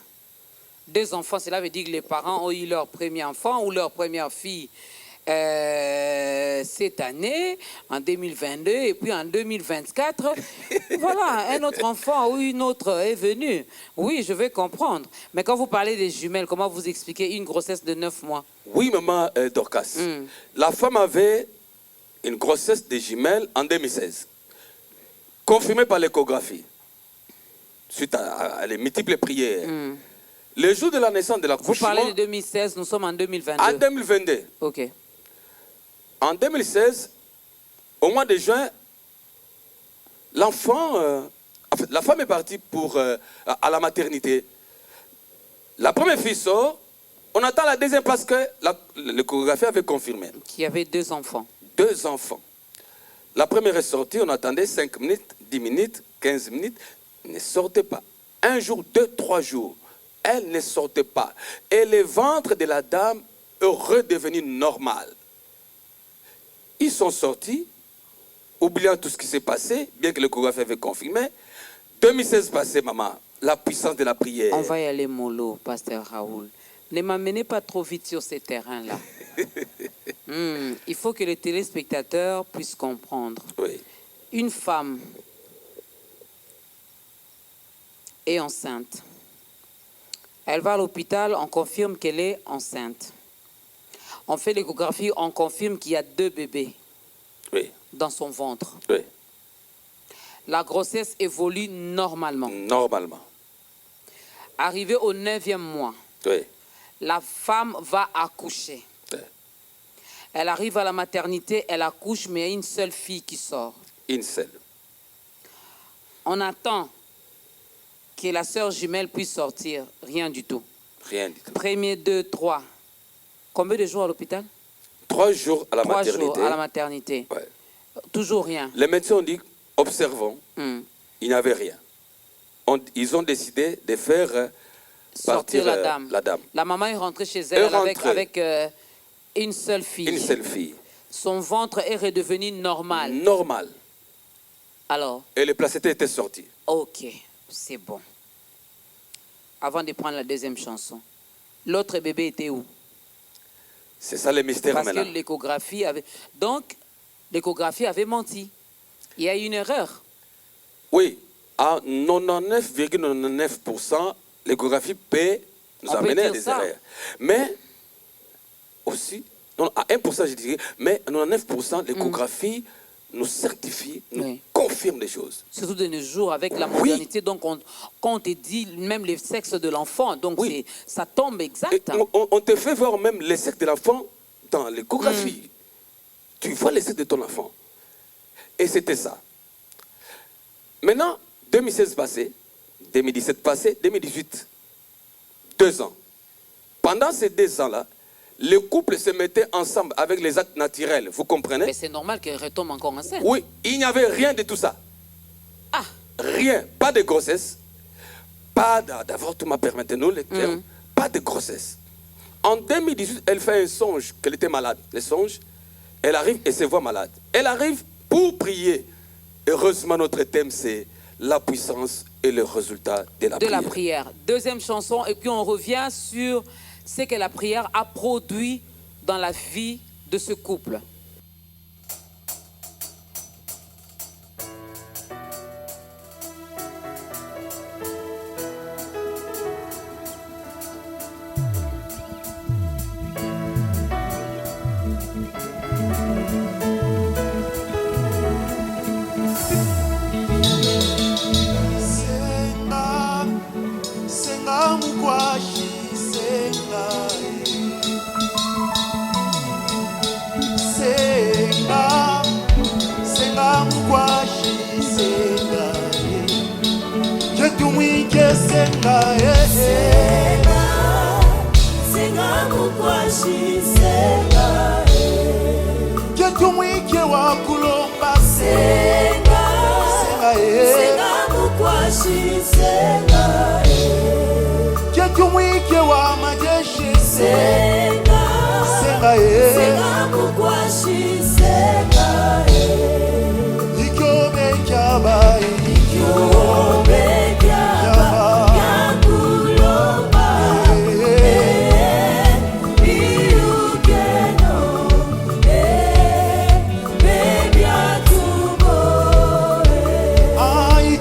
2 enfants, cela veut dire que les parents ont eu leur premier enfant ou leur première fille cette année, en 2022, et puis en 2024, voilà, un autre enfant ou une autre est venu. Oui, je vais comprendre. Mais quand vous parlez des jumelles, comment vous expliquez une grossesse de 9 mois? Oui, maman Dorcas. La femme avait une grossesse de jumelles en 2016, confirmée par l'échographie, suite à les multiples prières. Le jour de la naissance de l'accouchement... Vous parlez de 2016, nous sommes en 2022. En 2022. Ok. En 2016, au mois de juin, l'enfant... la femme est partie à la maternité. La première fille sort. On attend la deuxième parce que l'échographie avait confirmé. Qu'il y avait 2 enfants. 2 enfants. La première est sortie, on attendait 5 minutes, 10 minutes, 15 minutes. Elle ne sortait pas. 1 jour, 2, 3 jours. Elle ne sortait pas. Et le ventre de la dame est redevenu normal. Ils sont sortis, oubliant tout ce qui s'est passé, bien que l'échographie avait confirmé. 2016 passé, maman, la puissance de la prière. On va y aller mollo, pasteur Raoul. Ne m'amenez pas trop vite sur ces terrains-là. Il faut que les téléspectateurs puissent comprendre. Oui. Une femme est enceinte. Elle va à l'hôpital, on confirme qu'elle est enceinte. On fait l'échographie, on confirme qu'il y a 2 bébés dans son ventre. Oui. La grossesse évolue normalement. Normalement. Arrivé au 9e mois, la femme va accoucher. Elle arrive à la maternité, elle accouche, mais il y a une seule fille qui sort. Une seule. On attend que la sœur jumelle puisse sortir. Rien du tout. Rien du tout. 1er, 2, 3. Combien de jours à l'hôpital? 3 jours à la 3 maternité. 3 jours à la maternité. Ouais. Toujours rien. Les médecins ont dit, observons, il n'y avait rien. Ils ont décidé de faire sortir partir la dame. La maman est rentrée chez elle avec une seule fille. Une seule fille. Son ventre est redevenu normal. Normal. Alors? Et le placenta était sorti. Ok, c'est bon. Avant de prendre la deuxième chanson, l'autre bébé était où? C'est ça le mystère maintenant. Parce que l'échographie avait... Donc, l'échographie avait menti. Il y a eu une erreur. Oui, à 99,99%, l'échographie peut nous amener à des erreurs. Mais aussi, non, à 1%, je dirais, mais à 99%, l'échographie nous certifie, nous confirme des choses. Surtout de nos jours, avec la modernité, donc quand on te dit même le sexe de l'enfant, donc ça tombe exact. On te fait voir même le sexe de l'enfant dans l'échographie. Tu vois le sexe de ton enfant. Et c'était ça. Maintenant, 2016 passé, 2017 passé, 2018, 2 ans. Pendant ces 2 ans-là, le couple se mettait ensemble avec les actes naturels, vous comprenez? Mais c'est normal qu'elle retombe encore enceinte. Oui, il n'y avait rien de tout ça. Ah. Rien, pas de grossesse, pas d'avortement, permettez-nous le terme, pas de grossesse. En 2018, elle fait un songe qu'elle était malade. Le songe, elle arrive et se voit malade. Elle arrive pour prier. Heureusement, notre thème, c'est la puissance et le résultat de la prière. Deuxième chanson, et puis on revient sur ce que la prière a produit dans la vie de ce couple.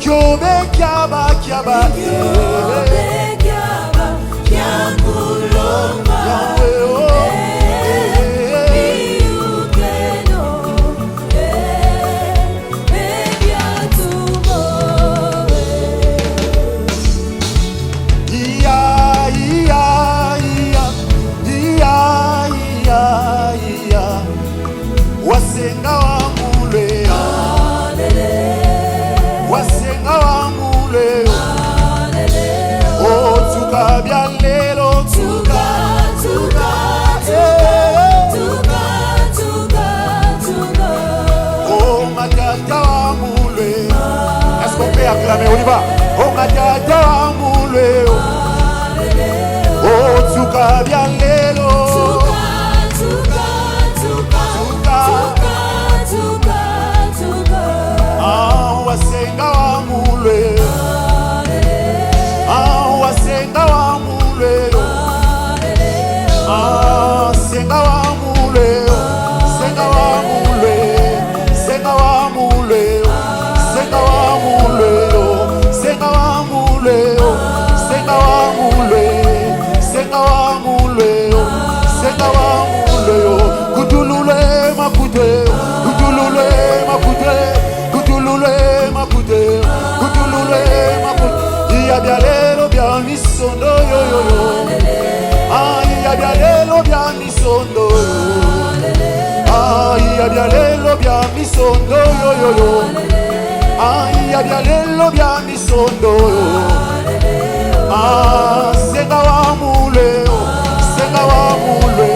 Ikyobe kiaba kiaba acclamer, on y va. Oh matata moule, oh tuka bien lelo, ah wasenga wa moule, ah wasenga wa moule, ah senga wa moule, senga wa moule, senga wa moule, senga wa moule. Yabialelo bia misondo yo yo yo. Ay yabialelo bia misondo. Ay yabialelo bia misondo yo yo yo. Ay yabialelo bia misondo. Ah senga wa mule, senga wa mule,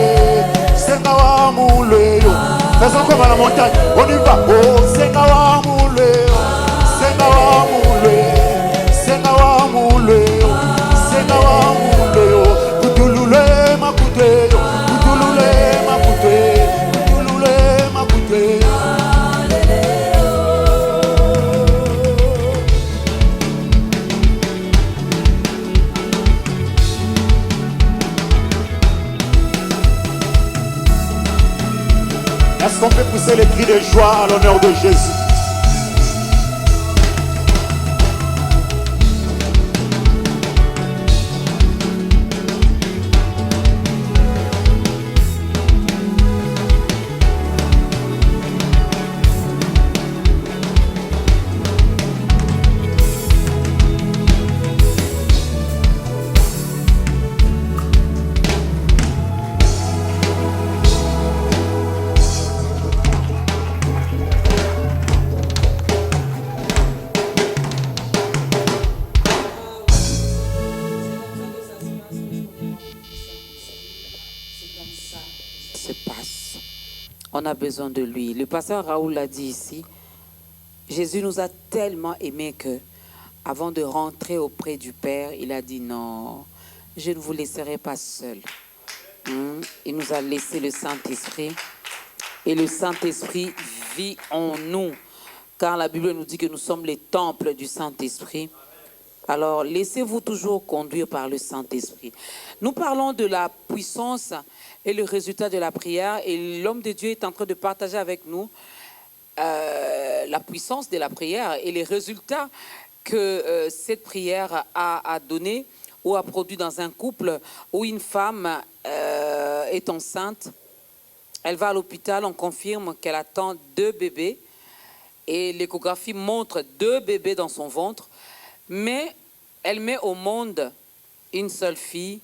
senga wa mule yo. Faisons comme à la montagne, on y va. Oh senga wa mule, senga wa mule. Senga wa mule, senga wa mule, kutulule makute, kutulule makute, kutulule makute. Est-ce qu'on peut pousser les cris de joie à l'honneur de Jésus? On a besoin de lui. Le pasteur Raoul l'a dit ici. Jésus nous a tellement aimés que, avant de rentrer auprès du Père, il a dit non, je ne vous laisserai pas seul. Il nous a laissé le Saint-Esprit. Et le Saint-Esprit vit en nous. Car la Bible nous dit que nous sommes les temples du Saint-Esprit. Alors, laissez-vous toujours conduire par le Saint-Esprit. Nous parlons de la puissance et le résultat de la prière. Et l'homme de Dieu est en train de partager avec nous la puissance de la prière et les résultats que cette prière a donné ou a produit dans un couple où une femme est enceinte. Elle va à l'hôpital, on confirme qu'elle attend 2 bébés. Et l'échographie montre 2 bébés dans son ventre. Mais elle met au monde une seule fille.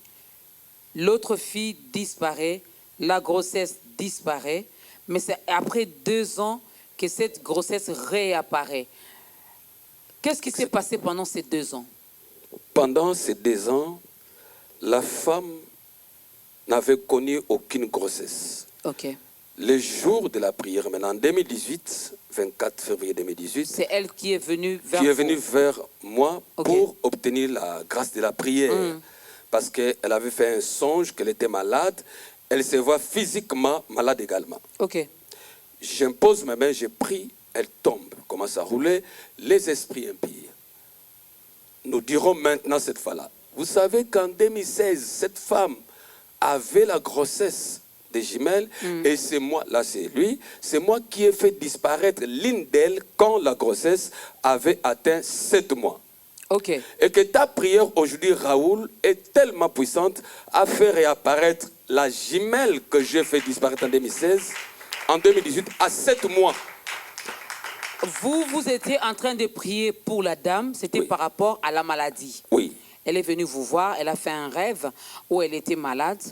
L'autre fille disparaît. La grossesse disparaît. Mais c'est après 2 ans que cette grossesse réapparaît. Qu'est-ce qui s'est passé pendant ces 2 ans? Pendant ces 2 ans, la femme n'avait connu aucune grossesse. Ok. Le jour de la prière, maintenant en 2018, 24 février 2018, c'est elle qui est venue vers moi pour obtenir la grâce de la prière. Parce qu'elle avait fait un songe qu'elle était malade. Elle se voit physiquement malade également. Ok. J'impose ma main, je prie, elle tombe, commence à rouler. Les esprits impurs. Nous dirons maintenant cette fois-là. Vous savez qu'en 2016, cette femme avait la grossesse des jumelles, et c'est moi, là c'est lui, c'est moi qui ai fait disparaître l'une d'elles quand la grossesse avait atteint 7 mois. Ok. Et que ta prière aujourd'hui, Raoul, est tellement puissante à faire réapparaître la jumelle que j'ai fait disparaître en 2016, en 2018, à 7 mois. Vous étiez en train de prier pour la dame, c'était par rapport à la maladie. Oui. Elle est venue vous voir, elle a fait un rêve où elle était malade.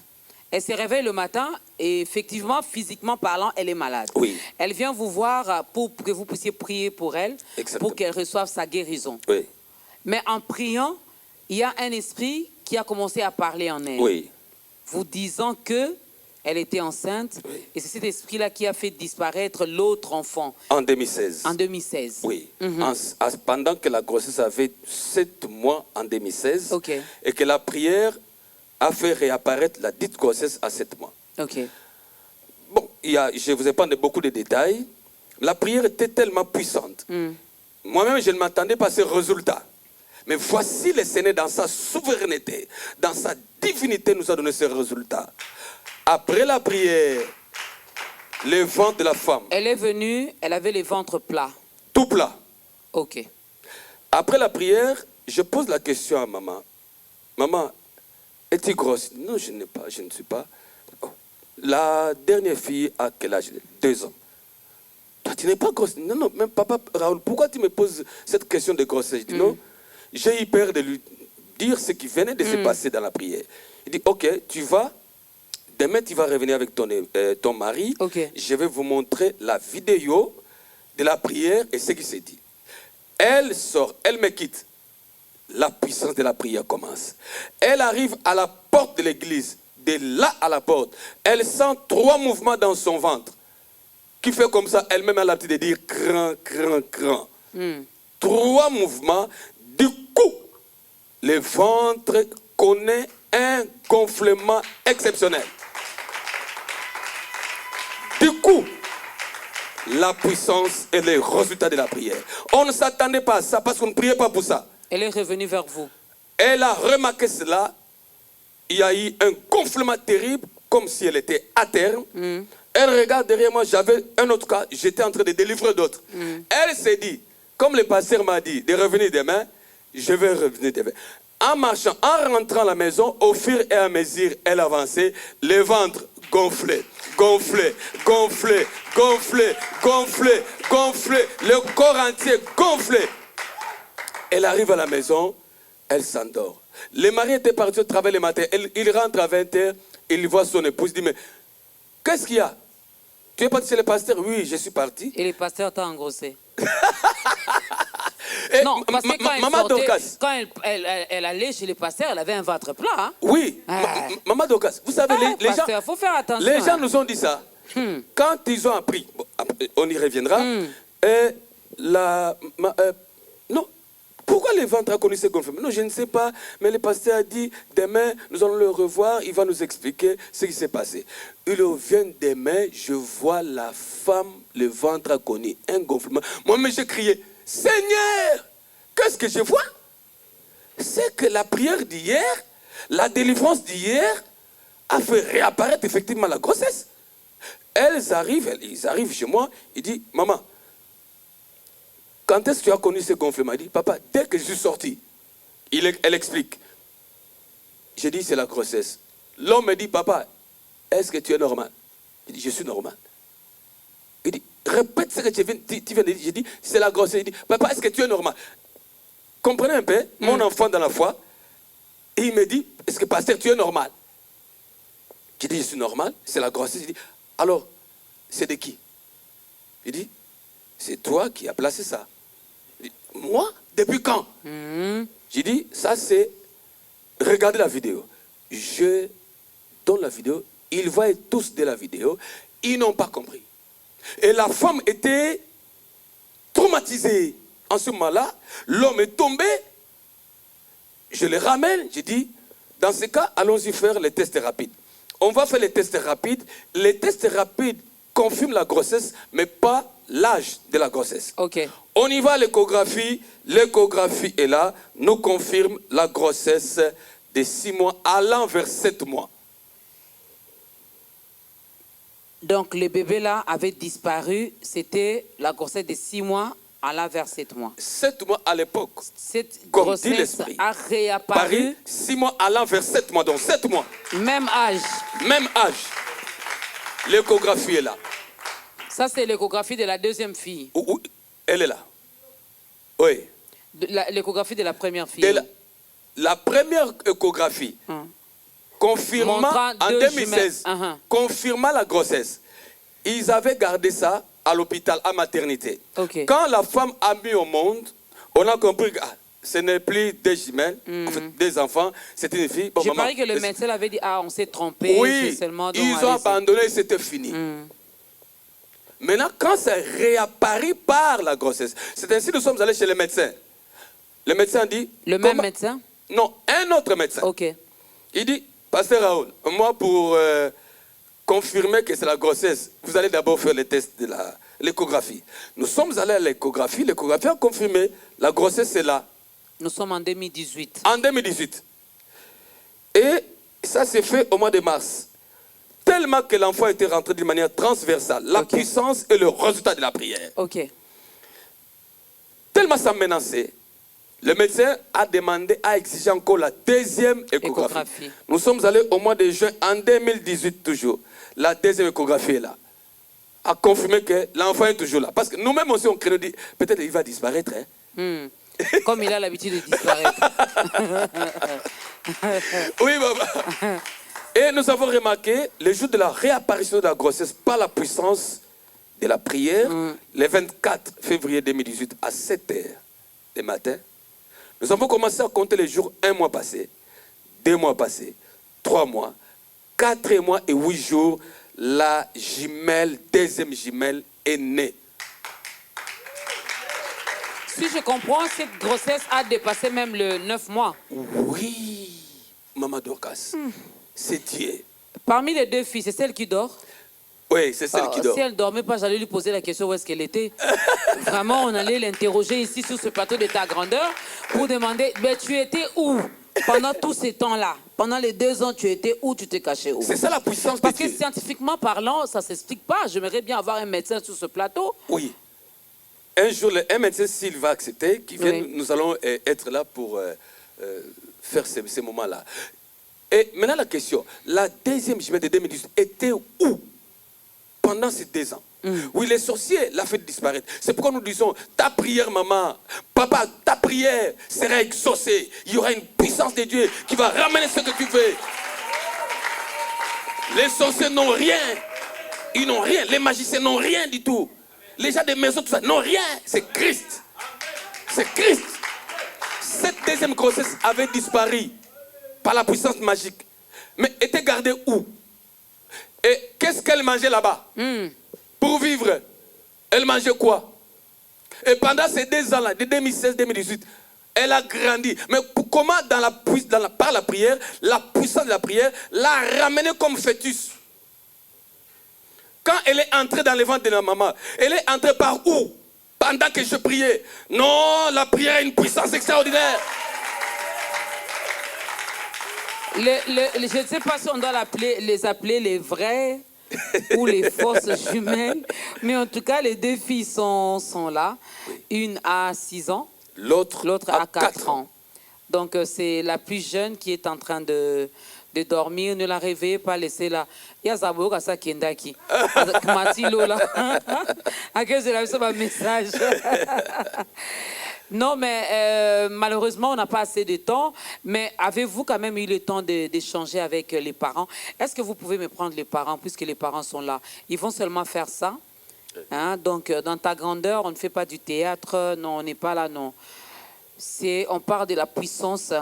Elle s'est réveillée le matin et effectivement, physiquement parlant, elle est malade. Oui. Elle vient vous voir pour que vous puissiez prier pour elle, Exactement. pour qu'elle reçoive sa guérison. Oui. Mais en priant, il y a un esprit qui a commencé à parler en elle. Oui. Vous disant que elle était enceinte, Oui. et c'est cet esprit-là qui a fait disparaître l'autre enfant. En 2016. En 2016. Oui. Pendant que la grossesse avait 7 mois en 2016, Ok. et que la prière a fait réapparaître la dite grossesse à 7 mois. Ok. Bon, je vous ai pas donné beaucoup de détails. La prière était tellement puissante. Moi-même, je ne m'attendais pas à ce résultat. Mais voici le Seigneur dans sa souveraineté, dans sa divinité, nous a donné ce résultat. Après la prière, le ventre de la femme. Elle est venue, elle avait les ventres plats. Tout plat. Ok. Après la prière, je pose la question à maman. Maman, es-tu grosse? Non, je ne suis pas. Oh. La dernière fille a quel âge? 2 ans. Toi, tu n'es pas grosse. Non, non, même papa, Raoul, pourquoi tu me poses cette question de grossesse? Je dis non. J'ai eu peur de lui dire ce qui venait de se passer dans la prière. Il dit, ok, tu vas, demain tu vas revenir avec ton mari. Okay. Je vais vous montrer la vidéo de la prière et ce qui s'est dit. Elle sort, elle me quitte. La puissance de la prière commence. Elle arrive à la porte de l'église. De là à la porte, elle sent 3 mouvements dans son ventre. Qui fait comme ça, elle-même a l'habitude de dire cran, cran, cran. 3 mouvements. Du coup, le ventre connaît un gonflement exceptionnel. Du coup, la puissance et le résultat de la prière. On ne s'attendait pas à ça parce qu'on ne priait pas pour ça. Elle est revenue vers vous. Elle a remarqué cela. Il y a eu un gonflement terrible, comme si elle était à terme. Elle regarde derrière moi, j'avais un autre cas, j'étais en train de délivrer d'autres. Elle s'est dit, comme le pasteur m'a dit, de revenir demain, je vais revenir demain. En marchant, en rentrant à la maison, au fur et à mesure, elle avançait, le ventre gonflé, gonflé, gonflé, gonflé, gonflé, gonflé, le corps entier gonflé. Elle arrive à la maison, elle s'endort. Le mari était parti au travail le matin, il rentre à 20h, il voit son épouse, il dit, mais qu'est-ce qu'il y a? Tu es parti chez le pasteur? Oui, je suis parti. Et le pasteur t'a engrossé. Et Non, parce que quand Maman Dorcas. quand elle allait chez le pasteur, elle avait un ventre plat. Hein? Oui, Maman Dorcas, vous savez, les pasteur, gens, faut faire attention. les gens hein. nous ont dit ça. Quand ils ont appris, bon, on y reviendra, non, pourquoi le ventre a connu ce gonflement? Non, je ne sais pas, mais le pasteur a dit, demain, nous allons le revoir, il va nous expliquer ce qui s'est passé. Il revient demain, je vois la femme, le ventre a connu un gonflement. Moi-même, j'ai crié, Seigneur, qu'est-ce que je vois? C'est que la prière d'hier, la délivrance d'hier, a fait réapparaître effectivement la grossesse. Ils arrivent chez moi, ils disent, maman, quand est-ce que tu as connu ce gonflement? Il dit, papa, dès que je suis sorti, elle explique. J'ai dit, c'est la grossesse. L'homme me dit, papa, est-ce que tu es normal? Il dit, je suis normal. Il dit, répète ce que tu viens de dire. J'ai dit, c'est la grossesse. Il dit, papa, est-ce que tu es normal? Comprenez un peu, mon enfant dans la foi, et il me dit, est-ce que pasteur, tu es normal? J'ai dit, je suis normal, c'est la grossesse. Il dit, alors, c'est de qui? Il dit, c'est toi qui as placé ça. Il dit, moi? Depuis quand? J'ai dit, ça c'est, regardez la vidéo. Je donne la vidéo, ils voient tous de la vidéo, ils n'ont pas compris. Et la femme était traumatisée. En ce moment-là, l'homme est tombé, je le ramène, j'ai dit, dans ce cas, allons-y faire les tests rapides. On va faire les tests rapides. Les tests rapides confirment la grossesse, mais pas l'âge de la grossesse. Ok. On y va à l'échographie. L'échographie est là, nous confirme la grossesse de 6 mois allant vers 7 mois. Donc le bébé là avait disparu, c'était la grossesse de 6 mois, alla vers 7 mois. 7 mois à l'époque. Cette Comme grossesse dit l'esprit. a réapparu. 6 mois allant vers 7 mois, donc 7 mois. Même âge. Même âge. L'échographie est là. Ça c'est l'échographie de la deuxième fille. Où elle est là. Oui. L'échographie de la première fille. La première échographie, confirmant en 2016, confirmant la grossesse, ils avaient gardé ça à l'hôpital, à maternité. Okay. Quand la femme a mis au monde, on a compris que ce n'est plus des jumelles, en fait, des enfants, c'est une fille. Bon, j'ai paru que le médecin avait dit, on s'est trompé. Oui, seulement ils ont abandonné, c'était fini. Maintenant, quand c'est réapparu par la grossesse, c'est ainsi que nous sommes allés chez le médecin. Le médecin dit... Le même médecin? Non, un autre médecin. Ok. Il dit, Pasteur Raoul, moi pour confirmer que c'est la grossesse, vous allez d'abord faire les tests de l'échographie. Nous sommes allés à l'échographie a confirmé, la grossesse est là. Nous sommes en 2018. En 2018. Et ça s'est fait au mois de mars. Tellement que l'enfant était rentré d'une manière transversale. La puissance et le résultat de la prière. Ok. Tellement ça menaçait. Le médecin a demandé, a exigé encore la deuxième échographie. Nous sommes allés au mois de juin, en 2018 toujours. La deuxième échographie est là. A confirmé que l'enfant est toujours là. Parce que nous-mêmes aussi, on crée, peut-être il va disparaître. Hein? Comme il a l'habitude de disparaître. Oui, maman. Et nous avons remarqué, le jour de la réapparition de la grossesse par la puissance de la prière, le 24 février 2018 à 7 h du matin, nous avons commencé à compter les jours, 1 mois passé, 2 mois passés, 3 mois, 4 mois et 8 jours, la jumelle, deuxième jumelle est née. Si je comprends, cette grossesse a dépassé même le 9 mois. Oui, Maman Dorcas, c'est Dieu. Parmi les 2 filles, c'est celle qui dort? Oui, c'est celle qui dort. Si elle ne dormait pas, j'allais lui poser la question où est-ce qu'elle était. Vraiment, on allait l'interroger ici sur ce plateau de ta grandeur pour demander, mais tu étais où pendant tous ces temps-là? Pendant les 2 ans, tu étais où? Tu t'es caché où? C'est ça la puissance Parce de Dieu. que scientifiquement parlant, ça ne s'explique pas. J'aimerais bien avoir un médecin sur ce plateau. Oui. Un jour, un médecin, s'il va accepter, qui vient, nous allons être là pour faire ces moments-là. Et maintenant, la question, la deuxième jumelle de 2018 était où pendant ces 2 ans? Oui, les sorciers l'ont fait disparaître. C'est pourquoi nous disons, ta prière, maman, papa, ta prière sera exaucée. Il y aura une puissance de Dieu qui va ramener ce que tu veux. Les sorciers n'ont rien. Ils n'ont rien. Les magiciens n'ont rien du tout. Les gens des maisons, tout ça, n'ont rien. C'est Christ. C'est Christ. Cette deuxième grossesse avait disparu par la puissance magique. Mais était gardée où? Et qu'est-ce qu'elle mangeait là-bas? Pour vivre, elle mangeait quoi? Et pendant ces 2 ans-là, de 2016-2018, elle a grandi. Mais comment par la prière, la puissance de la prière l'a ramenée comme fœtus? Quand elle est entrée dans le ventre de la maman, elle est entrée par où? Pendant que je priais. Non, la prière a une puissance extraordinaire. Je ne sais pas si on doit les appeler les vrais ou les fausses jumelles, mais en tout cas, les 2 filles sont là. Une a 6 ans, l'autre a 4 ans. Donc, c'est la plus jeune qui est en train de dormir. Ne la réveillez pas, laissez-la. Il y a Zabou qui a Kendaki. Matilo là. À quel c'est un message. Non, mais malheureusement, on n'a pas assez de temps. Mais avez-vous quand même eu le temps d'échanger avec les parents? Est-ce que vous pouvez me prendre les parents, puisque les parents sont là? Ils vont seulement faire ça. Hein? Donc, dans ta grandeur, on ne fait pas du théâtre. Non, on n'est pas là, non. On parle de la puissance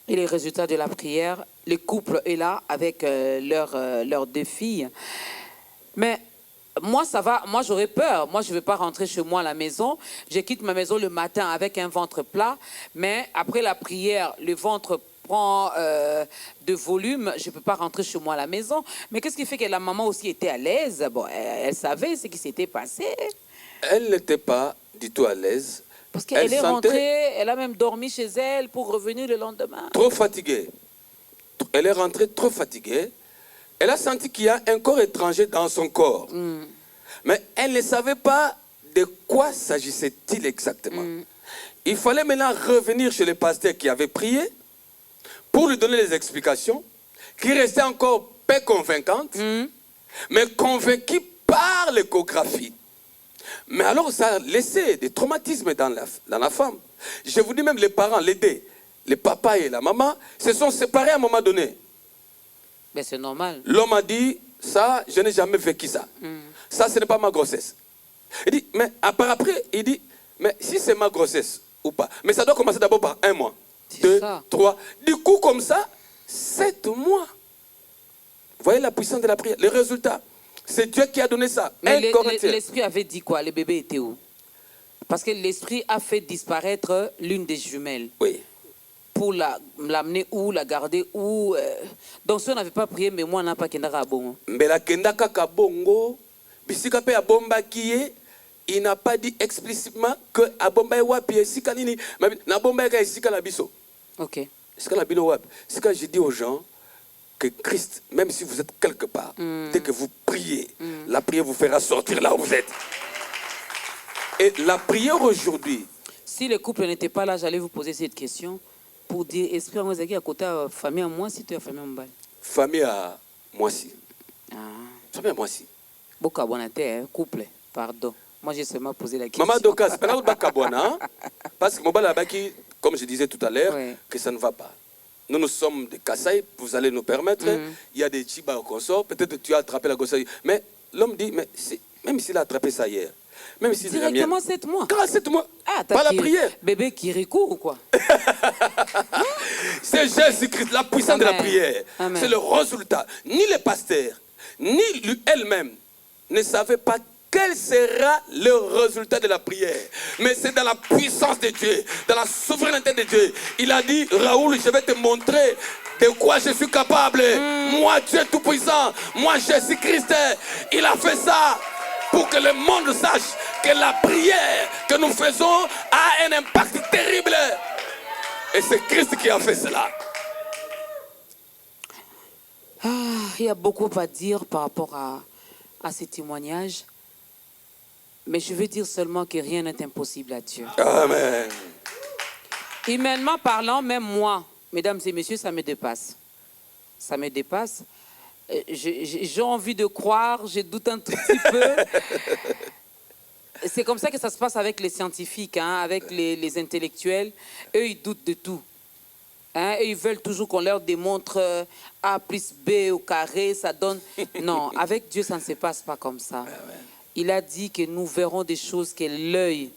et les résultats de la prière. Le couple est là avec leurs 2 filles. Mais... moi, ça va. Moi, j'aurais peur. Moi, je ne vais pas rentrer chez moi à la maison. Je quitte ma maison le matin avec un ventre plat. Mais après la prière, le ventre prend de volume. Je ne peux pas rentrer chez moi à la maison. Mais qu'est-ce qui fait que la maman aussi était à l'aise? Bon, elle savait ce qui s'était passé. Elle n'était pas du tout à l'aise. Parce qu'elle est rentrée, elle a même dormi chez elle pour revenir le lendemain. Trop fatiguée. Elle est rentrée trop fatiguée. Elle a senti qu'il y a un corps étranger dans son corps. Mais elle ne savait pas de quoi s'agissait-il exactement. Il fallait maintenant revenir chez le pasteur qui avait prié pour lui donner les explications, qui restait encore peu convaincante, mais convaincue par l'échographie. Mais alors ça a laissé des traumatismes dans la femme. Je vous dis même les parents, les deux, le papa et la maman, se sont séparés à un moment donné. Mais c'est normal. L'homme a dit, ça, je n'ai jamais vécu ça. Ça, ce n'est pas ma grossesse. Il dit, mais après, il dit, mais si c'est ma grossesse ou pas, mais ça doit commencer d'abord par 1 mois, 2, 3. Du coup, comme ça, 7 mois. Vous voyez la puissance de la prière, les résultats. C'est Dieu qui a donné ça. Mais l'esprit avait dit quoi? Le bébé était où? Parce que l'esprit a fait disparaître l'une des jumelles. Oui. Pour l'amener où, la garder où. Donc si on n'avait pas prié, mais moi, on n'a pas kendaka bongo. Mais la kendaka kabongo, bisika pe abomba kiye, il n'a pas dit explicitement que abomba e wapi esika nini, na bomba e esika na biso. Ok. Esika na bino wapi. C'est quand je dis aux gens que Christ, même si vous êtes quelque part, dès que vous priez, la prière vous fera sortir là où vous êtes. Et la prière aujourd'hui. Si le couple n'était pas là, j'allais vous poser cette question pour dire, esprit à moi, à côté famille à moi, si tu es famille à moi. Famille à moi si. Famille à moi si. Beaucoup à couple, pardon. Moi, j'ai seulement posé la question. Maman Doka, c'est pas là où parce que Mobala Baki, comme je disais tout à l'heure, que ça ne va pas. Nous sommes des Kassai, vous allez nous permettre. Il y a des Chiba au consort, peut-être que tu as attrapé la grossesse. Mais l'homme dit, mais même s'il a attrapé ça hier, même si directement 7 mois. Quand 7 mois, pas la prière. Bébé qui recourt ou quoi? C'est Jésus-Christ, la puissance de la prière. C'est le résultat. Ni les pasteurs, ni elle-même ne savaient pas quel sera le résultat de la prière. Mais c'est dans la puissance de Dieu, dans la souveraineté de Dieu. Il a dit, Raoul, je vais te montrer de quoi je suis capable. Moi, Dieu tout-puissant. Moi, Jésus-Christ. Il a fait ça pour que le monde sache que la prière que nous faisons a un impact terrible. Et c'est Christ qui a fait cela. Il y a beaucoup à dire par rapport à ces témoignages. Mais je veux dire seulement que rien n'est impossible à Dieu. Amen. Humainement parlant, même moi, mesdames et messieurs, ça me dépasse. Ça me dépasse. J'ai envie de croire, je doute un tout petit peu. C'est comme ça que ça se passe avec les scientifiques, avec les intellectuels. Eux, ils doutent de tout. Et ils veulent toujours qu'on leur démontre A plus B au carré, ça donne... Non, avec Dieu, ça ne se passe pas comme ça. Amen. Il a dit que nous verrons des choses que l'œil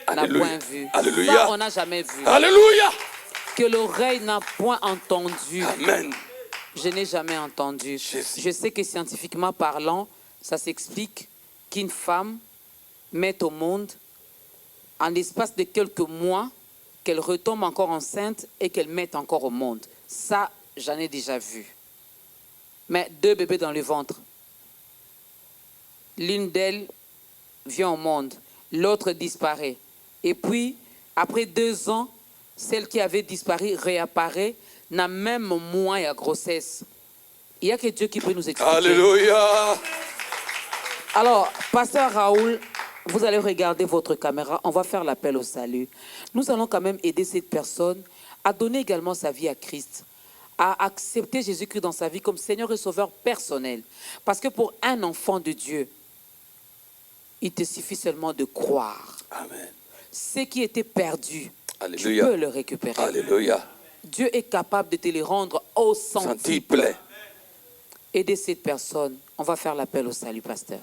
n'a point vues. Alléluia. Ça, on n'a jamais vu. Alléluia. Que l'oreille n'a point entendu. Amen. Je n'ai jamais entendu. Je sais que scientifiquement parlant, ça s'explique qu'une femme mette au monde, en l'espace de quelques mois, qu'elle retombe encore enceinte et qu'elle mette encore au monde. Ça, j'en ai déjà vu. Mais 2 bébés dans le ventre. L'une d'elles vient au monde, l'autre disparaît. Et puis, après 2 ans, celle qui avait disparu réapparaît, n'a même moins à grossesse. Il n'y a que Dieu qui peut nous expliquer. Alléluia. Alors, pasteur Raoul, vous allez regarder votre caméra, on va faire l'appel au salut. Nous allons quand même aider cette personne à donner également sa vie à Christ, à accepter Jésus-Christ dans sa vie comme Seigneur et Sauveur personnel. Parce que pour un enfant de Dieu, il te suffit seulement de croire. Amen. Ce qui était perdu, Alléluia. tu peux le récupérer. Alléluia. Dieu est capable de te les rendre au centuple. Aidez cette personne. On va faire l'appel au salut, pasteur.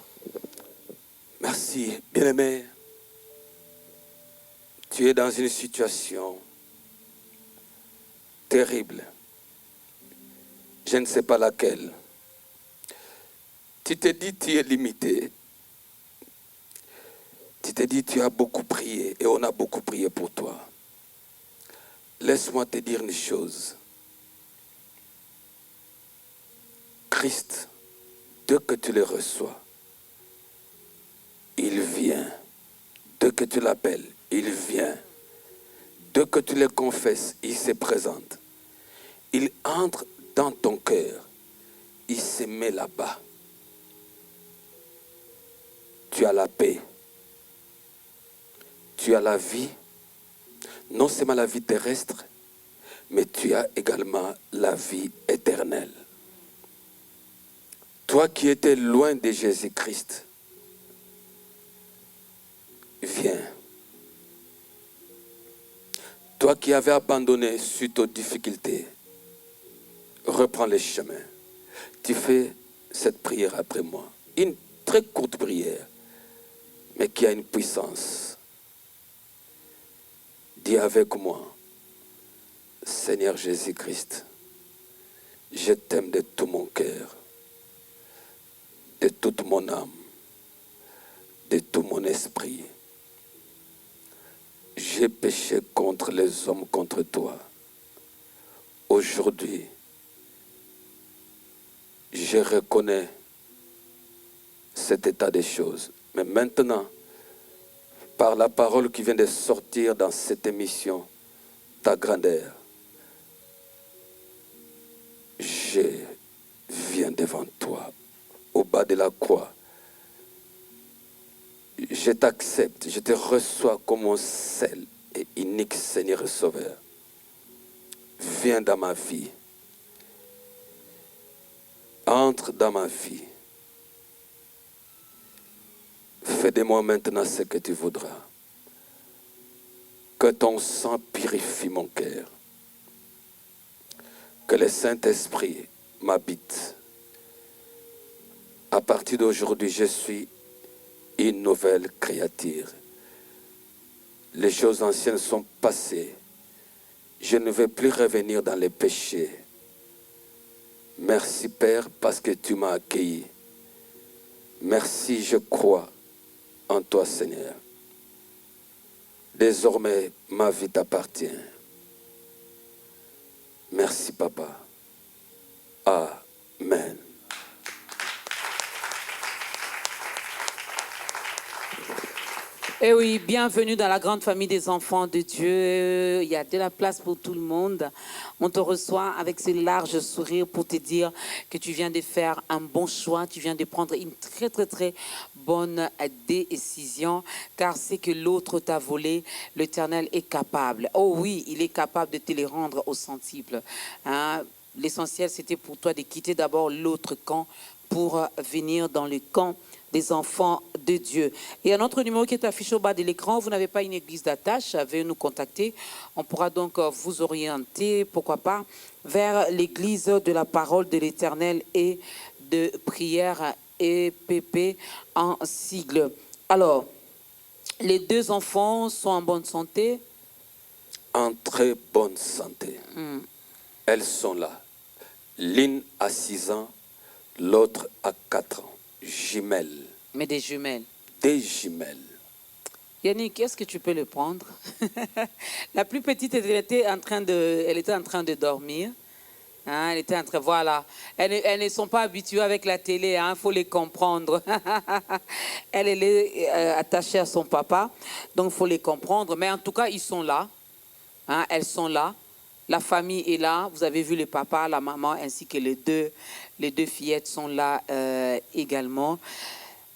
Merci, bien-aimé. Tu es dans une situation terrible. Je ne sais pas laquelle. Tu te dis tu es limité. Tu te dis tu as beaucoup prié et on a beaucoup prié pour toi. Laisse-moi te dire une chose. Christ, dès que tu le reçois, il vient. Dès que tu l'appelles, il vient. Dès que tu le confesses, il se présente. Il entre dans ton cœur. il se met là-bas. Tu as la paix. Tu as la vie. Non seulement la vie terrestre, mais tu as également la vie éternelle. Toi qui étais loin de Jésus-Christ, viens. Toi qui avais abandonné suite aux difficultés, reprends le chemin. Tu fais cette prière après moi. Une très courte prière, mais qui a une puissance. Dis avec moi, Seigneur Jésus-Christ, je t'aime de tout mon cœur, de toute mon âme, de tout mon esprit. J'ai péché contre les hommes, contre toi. Aujourd'hui, je reconnais cet état des choses. Mais maintenant, par la parole qui vient de sortir dans cette émission, ta grandeur, je viens devant toi, au bas de la croix. Je t'accepte, je te reçois comme mon seul et unique Seigneur et Sauveur. Viens dans ma vie. Entre dans ma vie. Fais de moi maintenant ce que tu voudras. Que ton sang purifie mon cœur. Que le Saint-Esprit m'habite. À partir d'aujourd'hui, je suis une nouvelle créature. Les choses anciennes sont passées. Je ne vais plus revenir dans les péchés. Merci Père parce que tu m'as accueilli. Merci, je crois en toi Seigneur. Désormais, ma vie t'appartient. Merci Papa. Amen. Eh oui, bienvenue dans la grande famille des enfants de Dieu. Il y a de la place pour tout le monde. On te reçoit avec ce large sourire pour te dire que tu viens de faire un bon choix. Tu viens de prendre une très, très, très bonne décision. Car c'est que l'autre t'a volé, l'Éternel est capable. Oh oui, il est capable de te les rendre au centuple. Hein? L'essentiel, c'était pour toi de quitter d'abord l'autre camp pour venir dans le camp des enfants de Dieu. Et un autre numéro qui est affiché au bas de l'écran, vous n'avez pas une église d'attache, veuillez nous contacter. On pourra donc vous orienter, pourquoi pas, vers l'église de la parole de l'Éternel et de prière EPP en sigle. Alors, les deux enfants sont en bonne santé? En très bonne santé. Elles sont là. L'une a 6 ans, l'autre a 4 ans. Jumelles. Mais des jumelles. Des jumelles. Yannick, est-ce que tu peux le prendre? La plus petite, elle était en train de dormir. Hein, elle était en train, voilà. Elles ne sont pas habituées avec la télé, il faut les comprendre. Elle est attachée à son papa, donc il faut les comprendre. Mais en tout cas, ils sont là. Hein, elles sont là. La famille est là. Vous avez vu le papa, la maman, ainsi que les deux fillettes sont là également.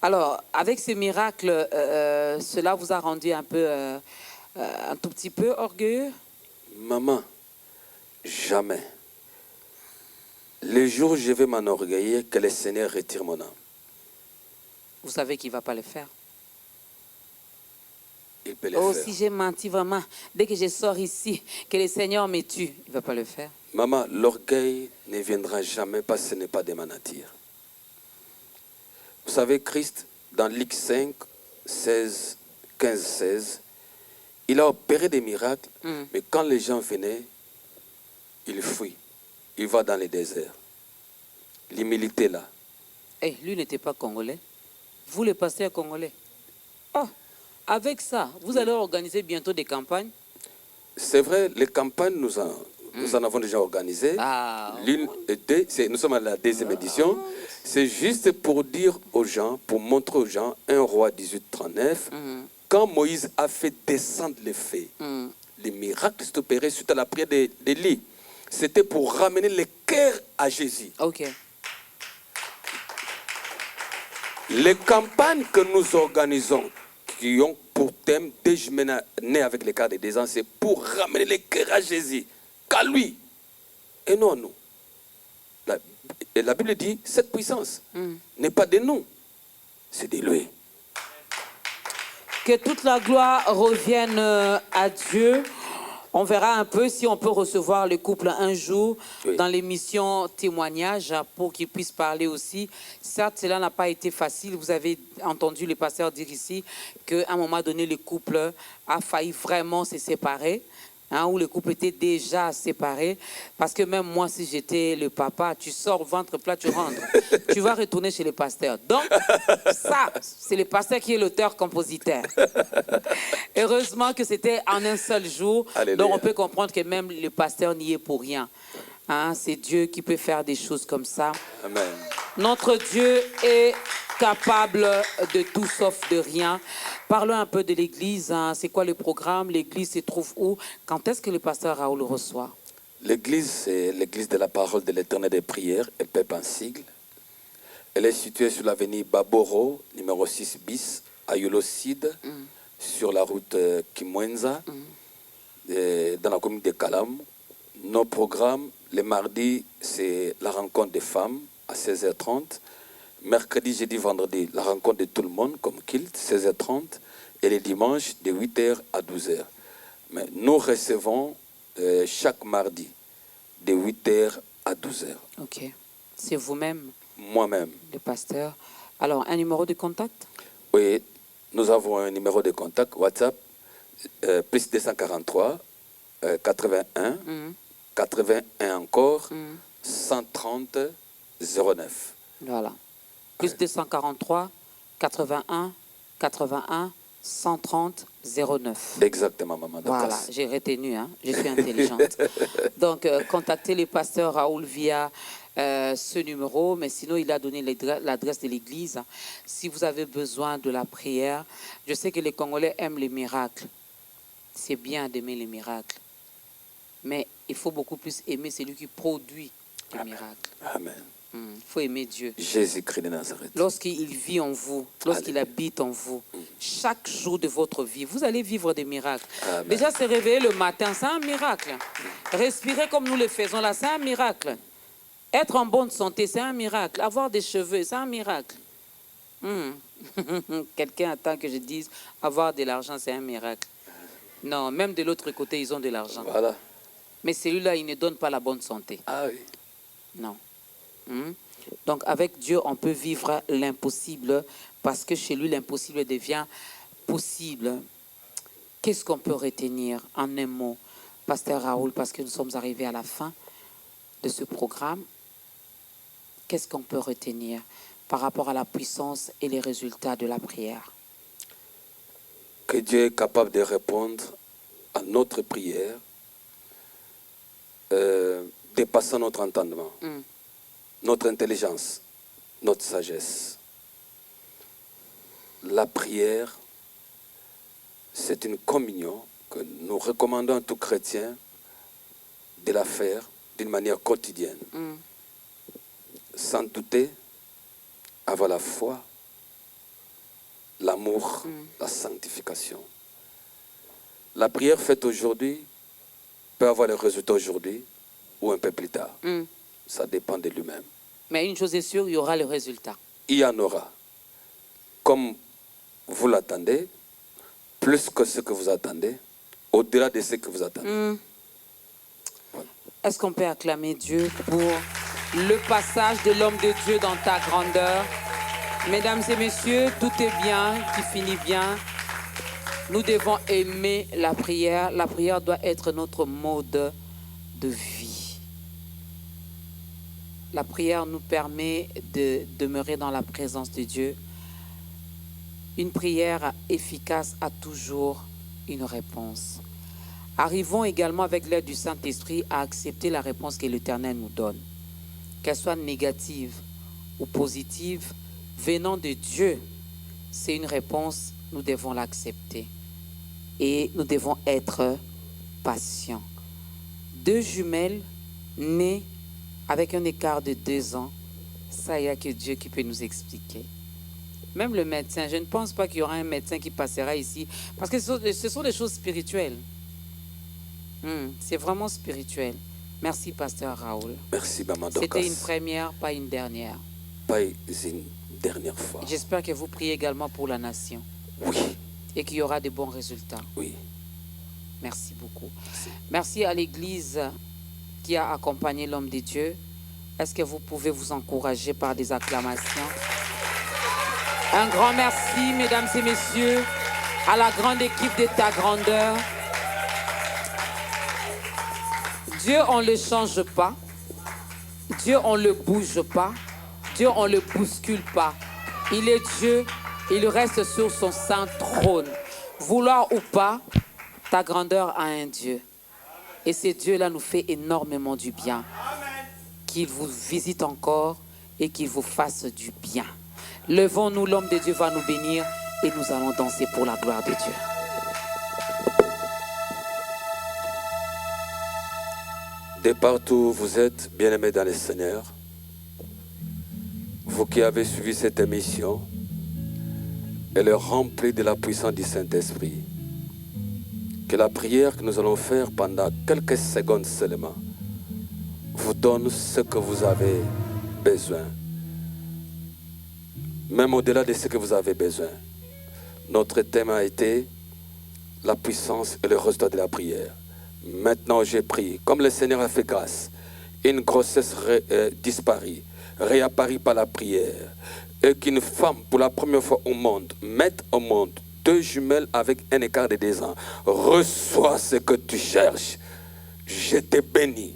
Alors, avec ce miracle, cela vous a rendu un tout petit peu orgueilleux? Maman, jamais. Le jour où je vais m'enorgueillir, que le Seigneur retire mon âme. Vous savez qu'il ne va pas le faire. Il peut le faire. Si j'ai menti vraiment, dès que je sors ici, que le Seigneur me tue, il ne va pas le faire. Maman, l'orgueil ne viendra jamais parce que ce n'est pas de ma nature. Vous savez, Christ, dans Luc 5, 15-16, il a opéré des miracles, mais quand les gens venaient, il fuit. Il va dans les déserts. L'humilité là. Et lui n'était pas congolais. Vous, le pasteur congolais. Oh, avec ça, vous allez organiser bientôt des campagnes? C'est vrai, les campagnes, nous en avons déjà organisé. L'une et deux, nous sommes à la 2e édition. C'est juste pour dire aux gens, pour montrer aux gens, 1 Roi 1839, quand Moïse a fait descendre les fées, les miracles s'est opéré suite à la prière d'Élie. C'était pour ramener les cœurs à Jésus. Ok. Les campagnes que nous organisons, qui ont pour thème déjeuner né avec les cas de 2 ans, c'est pour ramener les cœurs à Jésus, qu'à lui, et non à nous. La Bible dit, cette puissance n'est pas de nous, c'est de lui. Que toute la gloire revienne à Dieu. On verra un peu si on peut recevoir le couple un jour dans l'émission Témoignage pour qu'ils puissent parler aussi. Certes, cela n'a pas été facile. Vous avez entendu le pasteur dire ici qu'à un moment donné, le couple a failli vraiment se séparer. Où le couple était déjà séparé. Parce que même moi, si j'étais le papa, tu sors ventre plat, tu rentres. Tu vas retourner chez le pasteur. Donc, ça, c'est le pasteur qui est l'auteur-compositeur. Heureusement que c'était en un seul jour. Alléluia. Donc, on peut comprendre que même le pasteur n'y est pour rien. C'est Dieu qui peut faire des choses comme ça. Amen. Notre Dieu est capable de tout sauf de rien. Parlons un peu de l'église. C'est quoi le programme? L'église se trouve où? Quand est-ce que le pasteur Raoul reçoit? L'église, c'est l'église de la parole de l'Éternel des prières, EPEP en sigle. Elle est située sur l'avenue Baboro, numéro 6 bis, à Yolocide, sur la route Kimwenza, dans la commune de Kalam. Nos programmes, les mardis, c'est la rencontre des femmes à 16h30. Mercredi, jeudi, vendredi, la rencontre de tout le monde, comme Kilt, 16h30. Et les dimanches, de 8h à 12h. Mais nous recevons chaque mardi, de 8h à 12h. Ok. C'est vous-même? Moi-même. Le pasteur. Alors, un numéro de contact? Oui, nous avons un numéro de contact, WhatsApp, plus 243 81 81 encore 130 09. Voilà. Plus 243 81 81 130 09. Exactement, maman. Voilà, j'ai retenu, je suis intelligente. Donc, contactez le pasteur Raoul via ce numéro, mais sinon, il a donné l'adresse de l'église. Si vous avez besoin de la prière, je sais que les Congolais aiment les miracles. C'est bien d'aimer les miracles. Mais il faut beaucoup plus aimer celui qui produit les miracles. Amen. Il faut aimer Dieu. Jésus-Christ de Nazareth. Lorsqu'il vit en vous, lorsqu'il habite en vous, chaque jour de votre vie, vous allez vivre des miracles. Amen. Déjà, se réveiller le matin, c'est un miracle. Respirer comme nous le faisons là, c'est un miracle. Être en bonne santé, c'est un miracle. Avoir des cheveux, c'est un miracle. Quelqu'un attend que je dise avoir de l'argent, c'est un miracle. Non, même de l'autre côté, ils ont de l'argent. Voilà. Mais celui-là, il ne donne pas la bonne santé. Ah oui. Non. Donc, avec Dieu, on peut vivre l'impossible parce que chez lui, l'impossible devient possible. Qu'est-ce qu'on peut retenir en un mot, pasteur Raoul, parce que nous sommes arrivés à la fin de ce programme? Qu'est-ce qu'on peut retenir par rapport à la puissance et les résultats de la prière? Que Dieu est capable de répondre à notre prière, dépassant notre entendement, notre intelligence, notre sagesse. La prière, c'est une communion que nous recommandons à tout chrétien de la faire d'une manière quotidienne. Sans douter, avoir la foi, l'amour, la sanctification. La prière faite aujourd'hui peut avoir le résultat aujourd'hui ou un peu plus tard. Ça dépend de lui-même. Mais une chose est sûre, il y aura le résultat. Il y en aura. Comme vous l'attendez, plus que ce que vous attendez, au-delà de ce que vous attendez. Voilà. Est-ce qu'on peut acclamer Dieu pour le passage de l'homme de Dieu dans ta grandeur? Mesdames et messieurs, tout est bien, qui finit bien. Nous devons aimer la prière. La prière doit être notre mode de vie. La prière nous permet de demeurer dans la présence de Dieu. Une prière efficace a toujours une réponse. Arrivons également avec l'aide du Saint-Esprit à accepter la réponse que l'Éternel nous donne. Qu'elle soit négative ou positive, venant de Dieu, c'est une réponse, nous devons l'accepter. Et nous devons être patients. 2 jumelles nées avec un écart de 2 ans, ça, il n'y a que Dieu qui peut nous expliquer. Même le médecin, je ne pense pas qu'il y aura un médecin qui passera ici. Parce que ce sont des choses spirituelles. C'est vraiment spirituel. Merci, pasteur Raoul. Merci, Maman Dorcas. C'était une première, pas une dernière. Pas une dernière fois. J'espère que vous priez également pour la nation. Oui. Et qu'il y aura de bons résultats. Oui. Merci beaucoup. Merci à l'Église qui a accompagné l'homme de Dieu. Est-ce que vous pouvez vous encourager par des acclamations? Un grand merci, mesdames et messieurs, à la grande équipe de ta grandeur. Dieu, on ne le change pas. Dieu, on ne le bouge pas. Dieu, on ne le bouscule pas. Il est Dieu, il reste sur son saint trône. Vouloir ou pas, ta grandeur a un Dieu. Et ce Dieu-là nous fait énormément du bien. Qu'il vous visite encore et qu'il vous fasse du bien. Levons-nous, l'homme de Dieu va nous bénir et nous allons danser pour la gloire de Dieu. De partout où vous êtes, bien-aimés dans le Seigneur, vous qui avez suivi cette émission, elle est remplie de la puissance du Saint-Esprit. Que la prière que nous allons faire pendant quelques secondes seulement vous donne ce que vous avez besoin. Même au-delà de ce que vous avez besoin. Notre thème a été la puissance et le résultat de la prière. Maintenant, j'ai prié. Comme le Seigneur a fait grâce, une grossesse disparue, réapparue par la prière. Et qu'une femme, pour la première fois au monde, mette au monde 2 jumelles avec un écart de 2 ans. Reçois ce que tu cherches. Je te bénis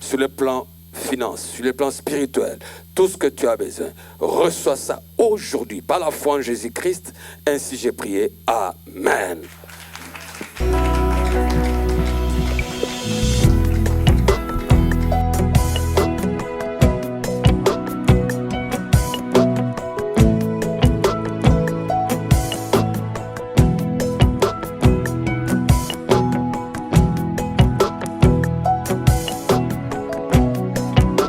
sur le plan finance, sur le plan spirituel, tout ce que tu as besoin. Reçois ça aujourd'hui par la foi en Jésus-Christ. Ainsi j'ai prié. Amen.